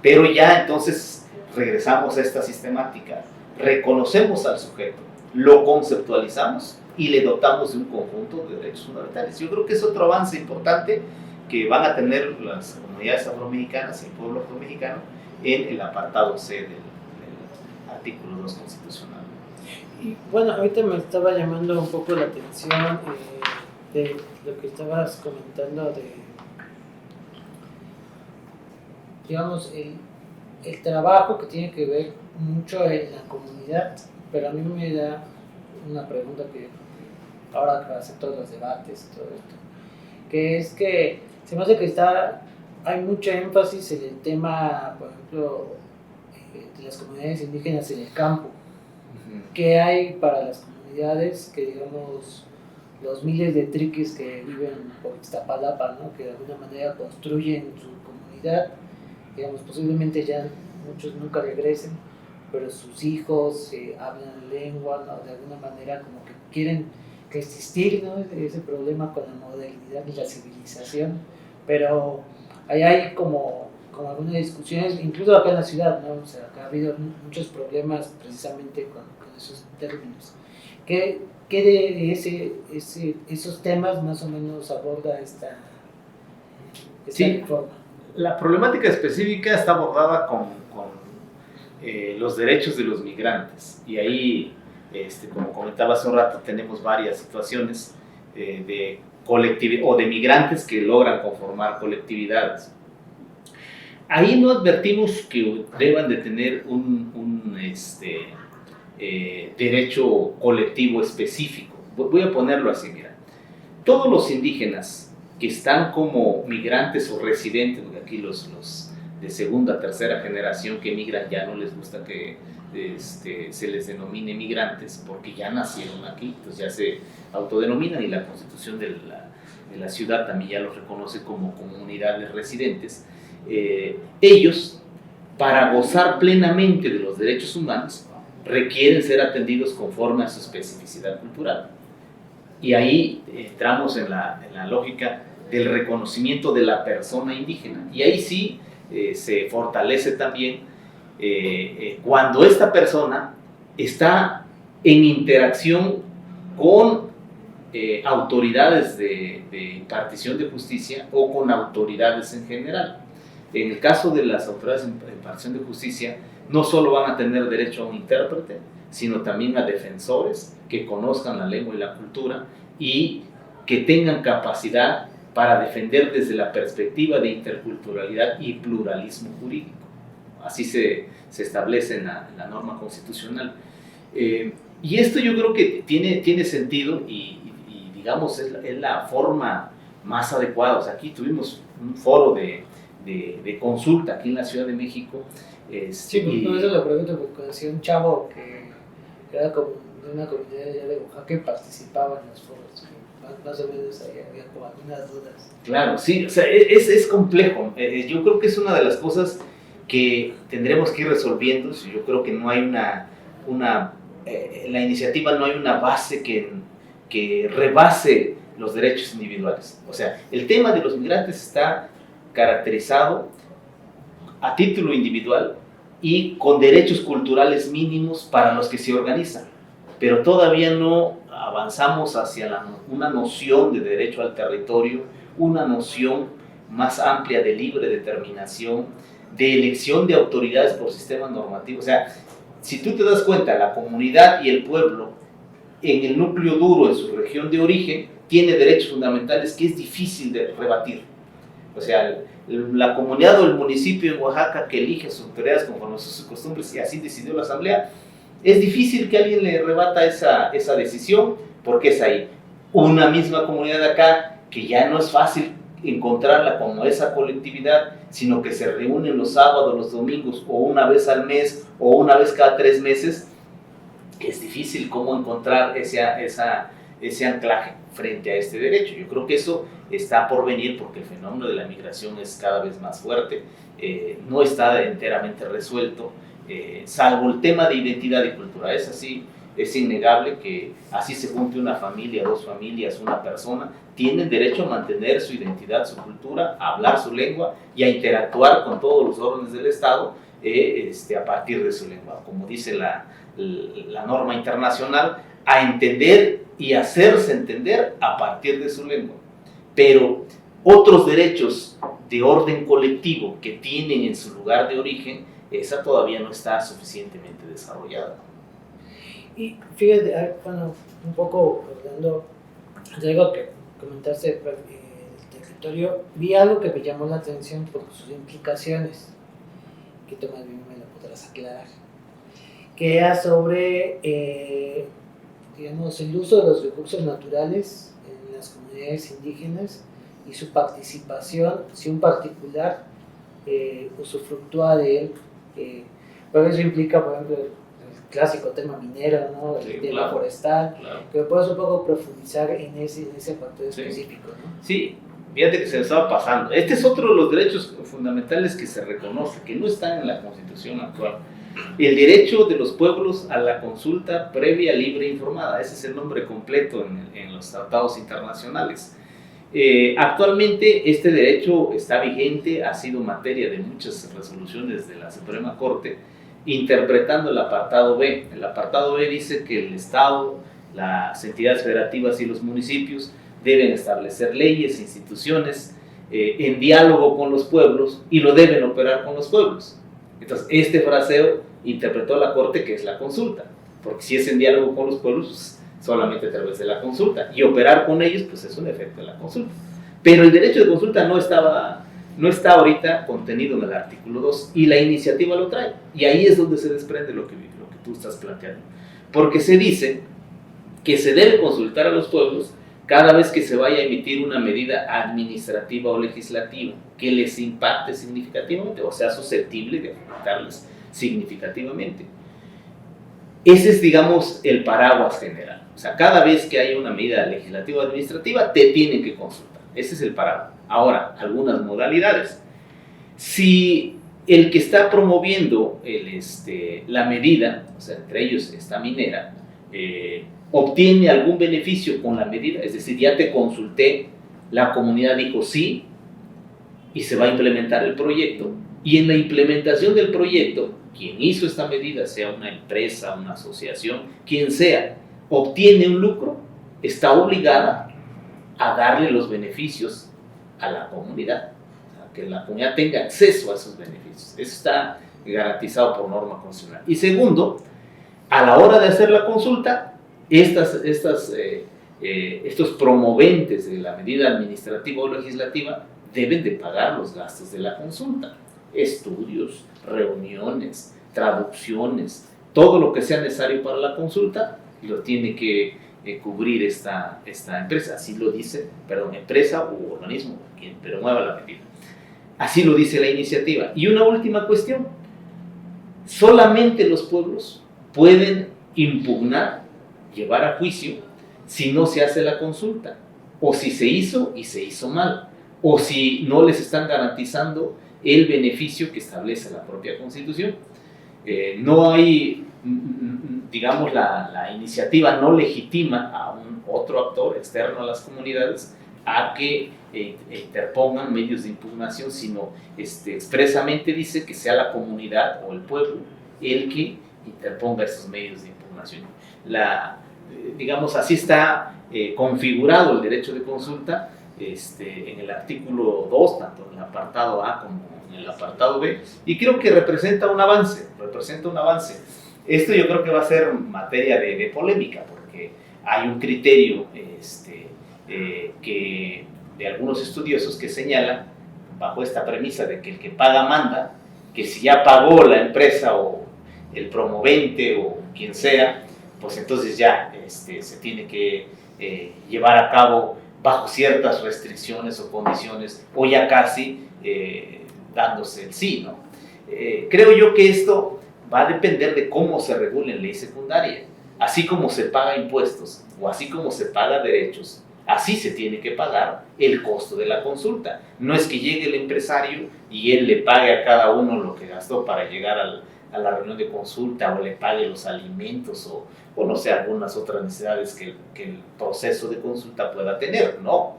pero ya entonces regresamos a esta sistemática, reconocemos al sujeto, lo conceptualizamos y le dotamos de un conjunto de derechos fundamentales. Yo creo que es otro avance importante que van a tener las comunidades afromexicanas y el pueblo afromexicano en el apartado C del artículo 2 constitucional. Y bueno, ahorita me estaba llamando un poco la atención de lo que estabas comentando de, digamos, el trabajo que tiene que ver mucho en la comunidad, pero a mí me da una pregunta que ahora que hace todos los debates y todo esto, que es que se me hace que hay mucho énfasis en el tema, por ejemplo, de las comunidades indígenas en el campo. ¿Qué hay para las comunidades que, digamos, los miles de triquis que viven por Iztapalapa, ¿no? Que de alguna manera construyen su comunidad, digamos, posiblemente ya muchos nunca regresen, pero sus hijos hablan lengua, ¿no? De alguna manera como que quieren resistir, ¿no? Ese problema con la modernidad y la civilización, pero ahí hay como algunas discusiones, incluso acá en la ciudad, ¿no? O sea, acá ha habido muchos problemas precisamente con esos términos. ¿Qué de esos temas más o menos aborda esta reforma? La problemática específica está abordada con los derechos de los migrantes, y ahí, como comentaba hace un rato, tenemos varias situaciones de migrantes que logran conformar colectividades. Ahí no advertimos que deban de tener un derecho colectivo específico. Voy a ponerlo así, mira. Todos los indígenas que están como migrantes o residentes, porque aquí los de segunda, tercera generación que migran ya no les gusta que se les denomine migrantes porque ya nacieron aquí, entonces ya se autodenominan y la Constitución de la ciudad también ya los reconoce como comunidades residentes. Ellos, para gozar plenamente de los derechos humanos, requieren ser atendidos conforme a su especificidad cultural. Y ahí entramos en la lógica del reconocimiento de la persona indígena. Y ahí sí se fortalece también cuando esta persona está en interacción con autoridades de impartición de justicia o con autoridades en general. En el caso de las autoridades de impartición de justicia, no solo van a tener derecho a un intérprete, sino también a defensores que conozcan la lengua y la cultura y que tengan capacidad para defender desde la perspectiva de interculturalidad y pluralismo jurídico. Así se establece en la norma constitucional. Y esto yo creo que tiene sentido y digamos, es la forma más adecuada. O sea, aquí tuvimos un foro de consulta aquí en la Ciudad de México. Sí, por eso lo pregunto, porque conocí a un chavo que era como de una comunidad allá de Oaxaca y participaba en los foros. Más o menos ahí había como algunas dudas. Claro, sí, o sea, es complejo. Yo creo que es una de las cosas que tendremos que ir resolviendo. Yo creo que no hay la iniciativa no hay una base que rebase los derechos individuales. O sea, el tema de los migrantes está caracterizado a título individual y con derechos culturales mínimos para los que se organizan, pero todavía no avanzamos hacia una noción de derecho al territorio, una noción más amplia de libre determinación, de elección de autoridades por sistema normativo. O sea, si tú te das cuenta, la comunidad y el pueblo en el núcleo duro, en su región de origen, tiene derechos fundamentales que es difícil de rebatir. O sea, la comunidad o el municipio en Oaxaca que elige sus autoridades conforme a sus costumbres y así decidió la asamblea, es difícil que alguien le rebata esa decisión, porque es ahí. Una misma comunidad de acá, que ya no es fácil encontrarla como esa colectividad, sino que se reúnen los sábados, los domingos, o una vez al mes, o una vez cada 3 meses, es difícil cómo encontrar ese anclaje frente a este derecho. Yo creo que eso está por venir porque el fenómeno de la migración es cada vez más fuerte, no está enteramente resuelto, salvo el tema de identidad y cultura. Es así, es innegable que así se junte una familia, 2 familias, una persona, tienen derecho a mantener su identidad, su cultura, a hablar su lengua y a interactuar con todos los órdenes del Estado a partir de su lengua, como dice la norma internacional, a entender y hacerse entender a partir de su lengua. Pero otros derechos de orden colectivo que tienen en su lugar de origen, esa todavía no está suficientemente desarrollada. Y fíjate, bueno, un poco hablando de algo que comentaste del territorio, vi algo que me llamó la atención por sus implicaciones, que tú más bien me lo podrás aclarar, que era sobre digamos, el uso de los recursos naturales en las comunidades indígenas y su participación, si un particular usufructúa de él. Pero eso implica, por ejemplo, el clásico tema minero, ¿no? El tema claro, forestal, claro. que puedes un poco profundizar en ese factor específico, ¿no? Sí, fíjate que se me estaba pasando. Este es otro de los derechos fundamentales que se reconoce, que no están en la Constitución actual. El derecho de los pueblos a la consulta previa, libre e informada. Ese es el nombre completo en los tratados internacionales. Actualmente este derecho está vigente, ha sido materia de muchas resoluciones de la Suprema Corte, interpretando el apartado B. El apartado B dice que el Estado, las entidades federativas y los municipios deben establecer leyes, instituciones en diálogo con los pueblos y lo deben operar con los pueblos. Entonces, este fraseo interpretó la Corte que es la consulta, porque si es en diálogo con los pueblos, pues, solamente a través de la consulta, y operar con ellos, pues es un efecto de la consulta. Pero el derecho de consulta no está ahorita contenido en el artículo 2, y la iniciativa lo trae, y ahí es donde se desprende lo que tú estás planteando, porque se dice que se debe consultar a los pueblos cada vez que se vaya a emitir una medida administrativa o legislativa que les impacte significativamente, o sea, susceptible de afectarles significativamente. Ese es, digamos, el paraguas general. O sea, cada vez que haya una medida legislativa o administrativa, te tienen que consultar. Ese es el paraguas. Ahora, algunas modalidades. Si el que está promoviendo la medida, o sea, entre ellos esta minera, obtiene algún beneficio con la medida, es decir, ya te consulté, la comunidad dijo sí, y se va a implementar el proyecto, y en la implementación del proyecto, quien hizo esta medida, sea una empresa, una asociación, quien sea, obtiene un lucro, está obligada a darle los beneficios a la comunidad, o sea, que la comunidad tenga acceso a esos beneficios. Eso está garantizado por norma constitucional. Y segundo, a la hora de hacer la consulta, estos promoventes de la medida administrativa o legislativa deben de pagar los gastos de la consulta, estudios, reuniones, traducciones, todo lo que sea necesario para la consulta lo tiene que cubrir esta empresa. Así lo dice, empresa u organismo, quien promueva la medida. Así lo dice la iniciativa. Y una última cuestión: solamente los pueblos pueden impugnar, llevar a juicio, si no se hace la consulta, o si se hizo y se hizo mal, o si no les están garantizando el beneficio que establece la propia Constitución. No hay, digamos, la iniciativa no legitima a un otro actor externo a las comunidades a que interpongan medios de impugnación, sino expresamente dice que sea la comunidad o el pueblo el que interponga esos medios de impugnación. Digamos, así está configurado el derecho de consulta en el artículo 2, tanto en el apartado A como en el apartado B, y creo que representa un avance. Esto yo creo que va a ser materia de polémica, porque hay un criterio que de algunos estudiosos que señalan, bajo esta premisa de que el que paga manda, que si ya pagó la empresa o el promovente o quien sea, pues entonces ya se tiene que llevar a cabo bajo ciertas restricciones o condiciones, o ya casi dándose el sí, ¿no? Creo yo que esto va a depender de cómo se regule en ley secundaria. Así como se paga impuestos o así como se paga derechos, así se tiene que pagar el costo de la consulta. No es que llegue el empresario y él le pague a cada uno lo que gastó para llegar a la reunión de consulta, o le pague los alimentos o no sé, algunas otras necesidades que el proceso de consulta pueda tener. No,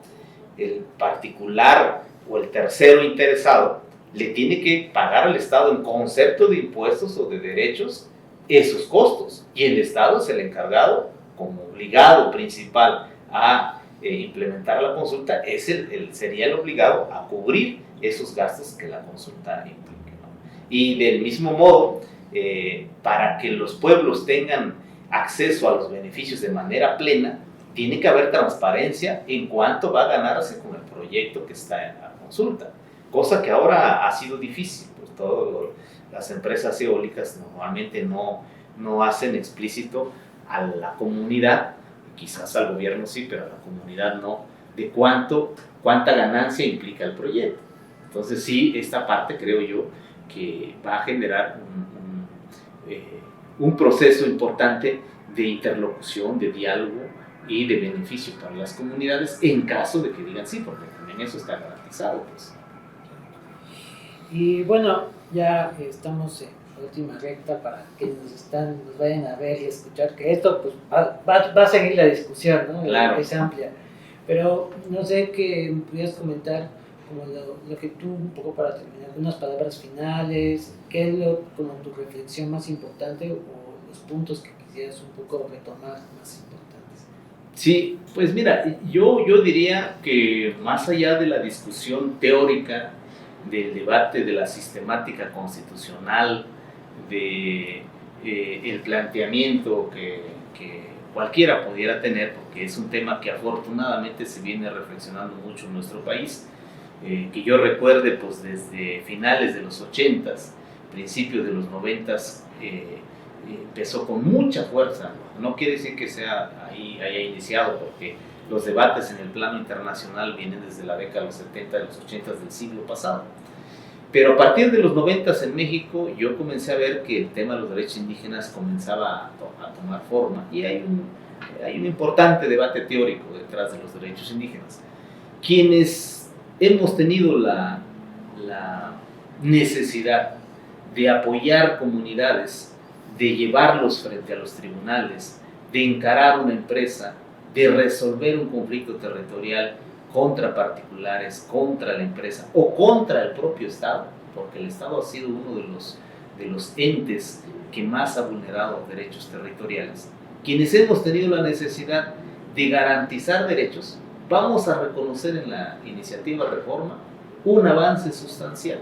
el particular o el tercero interesado le tiene que pagar al Estado en concepto de impuestos o de derechos esos costos, y el Estado es el encargado, como obligado principal a implementar la consulta, sería el obligado a cubrir esos gastos que la consulta implique, ¿no? Y del mismo modo, para que los pueblos tengan acceso a los beneficios de manera plena, tiene que haber transparencia en cuánto va a ganarse con el proyecto que está en la consulta, cosa que ahora ha sido difícil, pues las empresas eólicas normalmente no hacen explícito a la comunidad, quizás al gobierno sí, pero a la comunidad no, de cuánta ganancia implica el proyecto. Entonces sí, esta parte creo yo que va a generar un proceso importante de interlocución, de diálogo y de beneficio para las comunidades, en caso de que digan sí, porque también eso está garantizado, pues. Y bueno, ya estamos en la última recta para que nos vayan a ver y escuchar, que esto pues va a seguir la discusión, ¿no? Claro. Es amplia, pero no sé qué pudieras comentar como lo que tú, un poco para terminar, algunas palabras finales, qué es como tu reflexión más importante o los puntos que quisieras un poco retomar más importantes. Sí, pues mira, yo diría que más allá de la discusión teórica, del debate de la sistemática constitucional, el planteamiento que cualquiera pudiera tener, porque es un tema que afortunadamente se viene reflexionando mucho en nuestro país, que yo recuerde pues desde finales de los 80s, principios de los 90s, empezó con mucha fuerza. No quiere decir que haya iniciado, porque los debates en el plano internacional vienen desde la década de los 70, de los 80 del siglo pasado. Pero a partir de los 90 en México, yo comencé a ver que el tema de los derechos indígenas comenzaba a tomar forma, y hay un importante debate teórico detrás de los derechos indígenas. Quienes hemos tenido la necesidad de apoyar comunidades, de llevarlos frente a los tribunales, de encarar una empresa, de resolver un conflicto territorial contra particulares, contra la empresa o contra el propio Estado, porque el Estado ha sido uno de los entes que más ha vulnerado derechos territoriales. Quienes hemos tenido la necesidad de garantizar derechos, vamos a reconocer en la iniciativa Reforma un avance sustancial.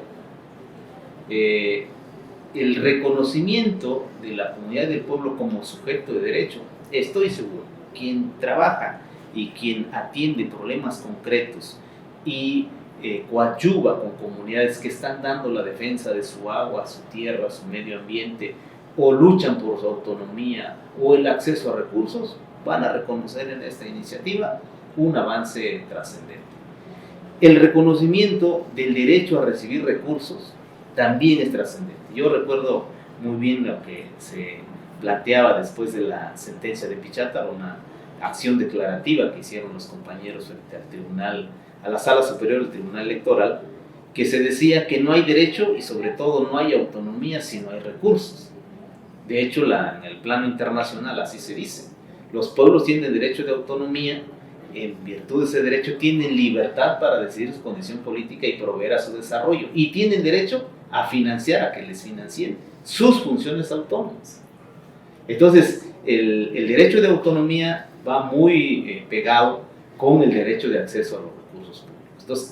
El reconocimiento de la comunidad del pueblo como sujeto de derecho, estoy seguro, quien trabaja y quien atiende problemas concretos y coadyuva con comunidades que están dando la defensa de su agua, su tierra, su medio ambiente, o luchan por su autonomía o el acceso a recursos, van a reconocer en esta iniciativa un avance trascendente. El reconocimiento del derecho a recibir recursos también es trascendente. Yo recuerdo muy bien lo que se planteaba después de la sentencia de Pichátaro, una acción declarativa que hicieron los compañeros frente al tribunal, a la Sala Superior del Tribunal Electoral, que se decía que no hay derecho y sobre todo no hay autonomía si no hay recursos. De hecho, en el plano internacional así se dice. Los pueblos tienen derecho de autonomía, en virtud de ese derecho tienen libertad para decidir su condición política y proveer a su desarrollo, y tienen derecho a financiar, a que les financien sus funciones autónomas. Entonces, el derecho de autonomía va muy pegado con el derecho de acceso a los recursos públicos. Entonces,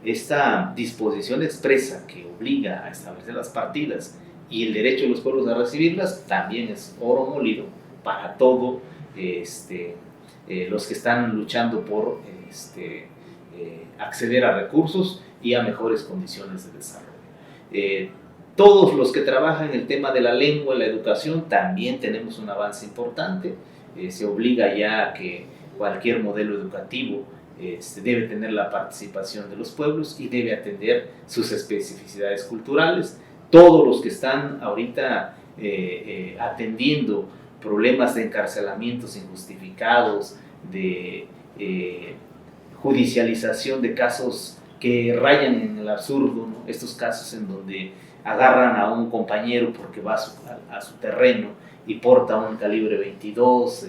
esta disposición expresa que obliga a establecer las partidas y el derecho de los pueblos a recibirlas también es oro molido para todos los que están luchando por acceder a recursos y a mejores condiciones de desarrollo. Todos los que trabajan en el tema de la lengua y la educación también tenemos un avance importante. Se obliga ya a que cualquier modelo educativo debe tener la participación de los pueblos y debe atender sus especificidades culturales. Todos los que están ahorita atendiendo problemas de encarcelamientos injustificados, de judicialización de casos que rayan en el absurdo, ¿no? Estos casos en donde agarran a un compañero porque va a su terreno y porta un calibre 22,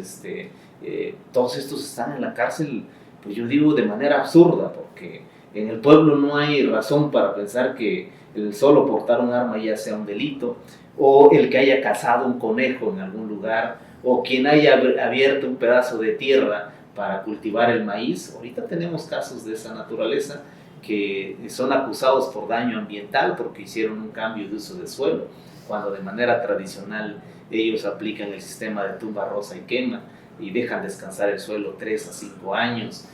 todos estos están en la cárcel, pues yo digo de manera absurda, porque en el pueblo no hay razón para pensar que el solo portar un arma ya sea un delito, o el que haya cazado un conejo en algún lugar, o quien haya abierto un pedazo de tierra para cultivar el maíz. Ahorita tenemos casos de esa naturaleza que son acusados por daño ambiental porque hicieron un cambio de uso de suelo, cuando de manera tradicional ellos aplican el sistema de tumba, roza y quema y dejan descansar el suelo 3 a 5 años.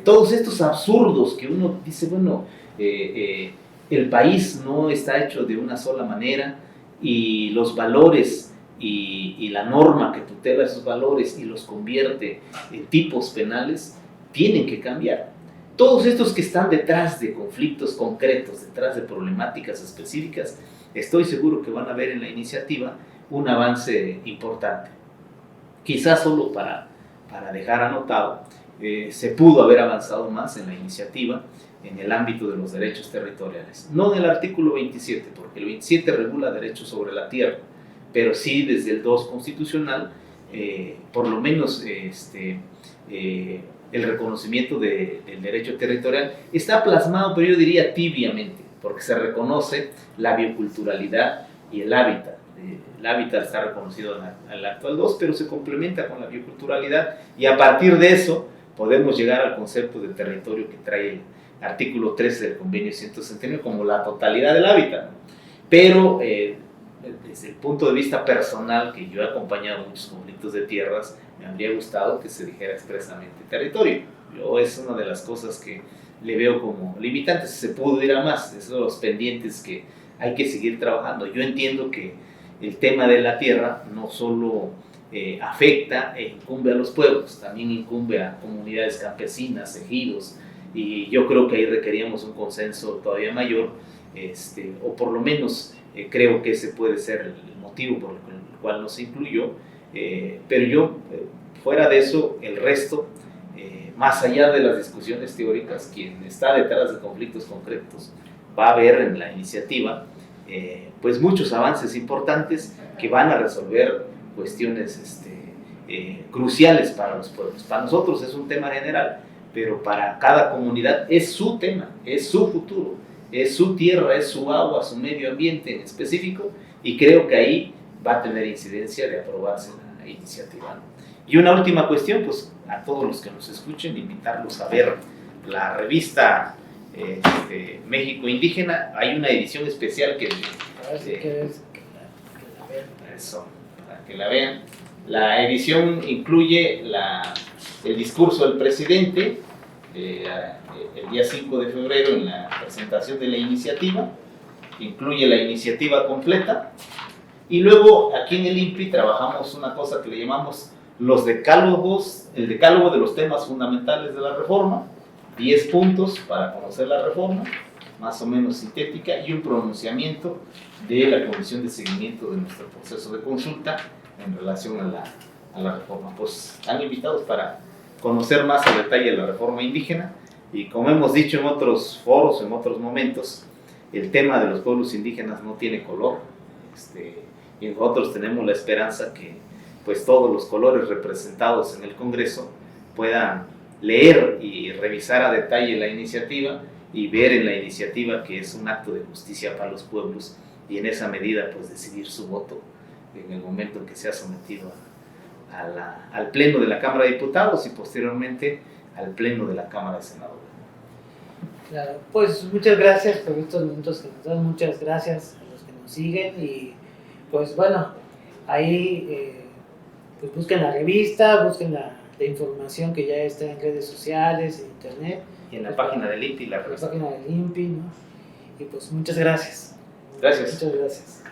Todos estos absurdos que uno dice, bueno, el país no está hecho de una sola manera y los valores y la norma que tutela esos valores y los convierte en tipos penales tienen que cambiar. Todos estos que están detrás de conflictos concretos, detrás de problemáticas específicas, estoy seguro que van a ver en la iniciativa un avance importante. Quizás solo para dejar anotado, se pudo haber avanzado más en la iniciativa en el ámbito de los derechos territoriales. No en el artículo 27, porque el 27 regula derechos sobre la tierra, pero sí desde el 2 constitucional, por lo menos el reconocimiento del derecho territorial está plasmado, pero yo diría tibiamente, porque se reconoce la bioculturalidad y el hábitat. El hábitat está reconocido en el actual 2, pero se complementa con la bioculturalidad, y a partir de eso podemos llegar al concepto de territorio que trae el artículo 13 del convenio 169 como la totalidad del hábitat, ¿no? Pero desde el punto de vista personal, que yo he acompañado muchos conflictos de tierras, me habría gustado que se dijera expresamente territorio. Es una de las cosas que le veo como limitantes. Se pudo ir a más, esos son los pendientes que hay que seguir trabajando. Yo entiendo que el tema de la tierra no solo afecta e incumbe a los pueblos, también incumbe a comunidades campesinas, ejidos, y yo creo que ahí requeríamos un consenso todavía mayor, o por lo menos creo que ese puede ser el motivo por el cual no se incluyó, pero yo, fuera de eso, el resto, más allá de las discusiones teóricas, quien está detrás de conflictos concretos va a ver en la iniciativa pues muchos avances importantes que van a resolver cuestiones cruciales para los pueblos. Para nosotros es un tema general, pero para cada comunidad es su tema, es su futuro, es su tierra, es su agua, su medio ambiente en específico, y creo que ahí va a tener incidencia de aprobarse la iniciativa, ¿no? Y una última cuestión, pues a todos los que nos escuchen, invitarlos a ver la revista México Indígena. Hay una edición especial que eso, para que la vean. La edición incluye el discurso del presidente el día 5 de febrero en la presentación de la iniciativa, incluye la iniciativa completa, y luego aquí en el INPI trabajamos una cosa que le llamamos los decálogos, el decálogo de los temas fundamentales de la reforma, 10 puntos para conocer la reforma, más o menos sintética, y un pronunciamiento de la Comisión de Seguimiento de nuestro proceso de consulta en relación a la reforma. Pues están invitados para conocer más a detalle la reforma indígena, y como hemos dicho en otros foros, en otros momentos, el tema de los pueblos indígenas no tiene color, y nosotros tenemos la esperanza que pues todos los colores representados en el Congreso puedan leer y revisar a detalle la iniciativa y ver en la iniciativa que es un acto de justicia para los pueblos, y en esa medida pues decidir su voto en el momento en que sea sometido al Pleno de la Cámara de Diputados y posteriormente al Pleno de la Cámara de Senadores. Claro, pues muchas gracias por estos minutos que nos dan, muchas gracias a los que nos siguen, y pues bueno, ahí pues busquen la revista, busquen la información que ya está en redes sociales, en internet. Y en la página del INPI, la página del INPI, ¿no? Y pues muchas gracias. Gracias. Muchas gracias.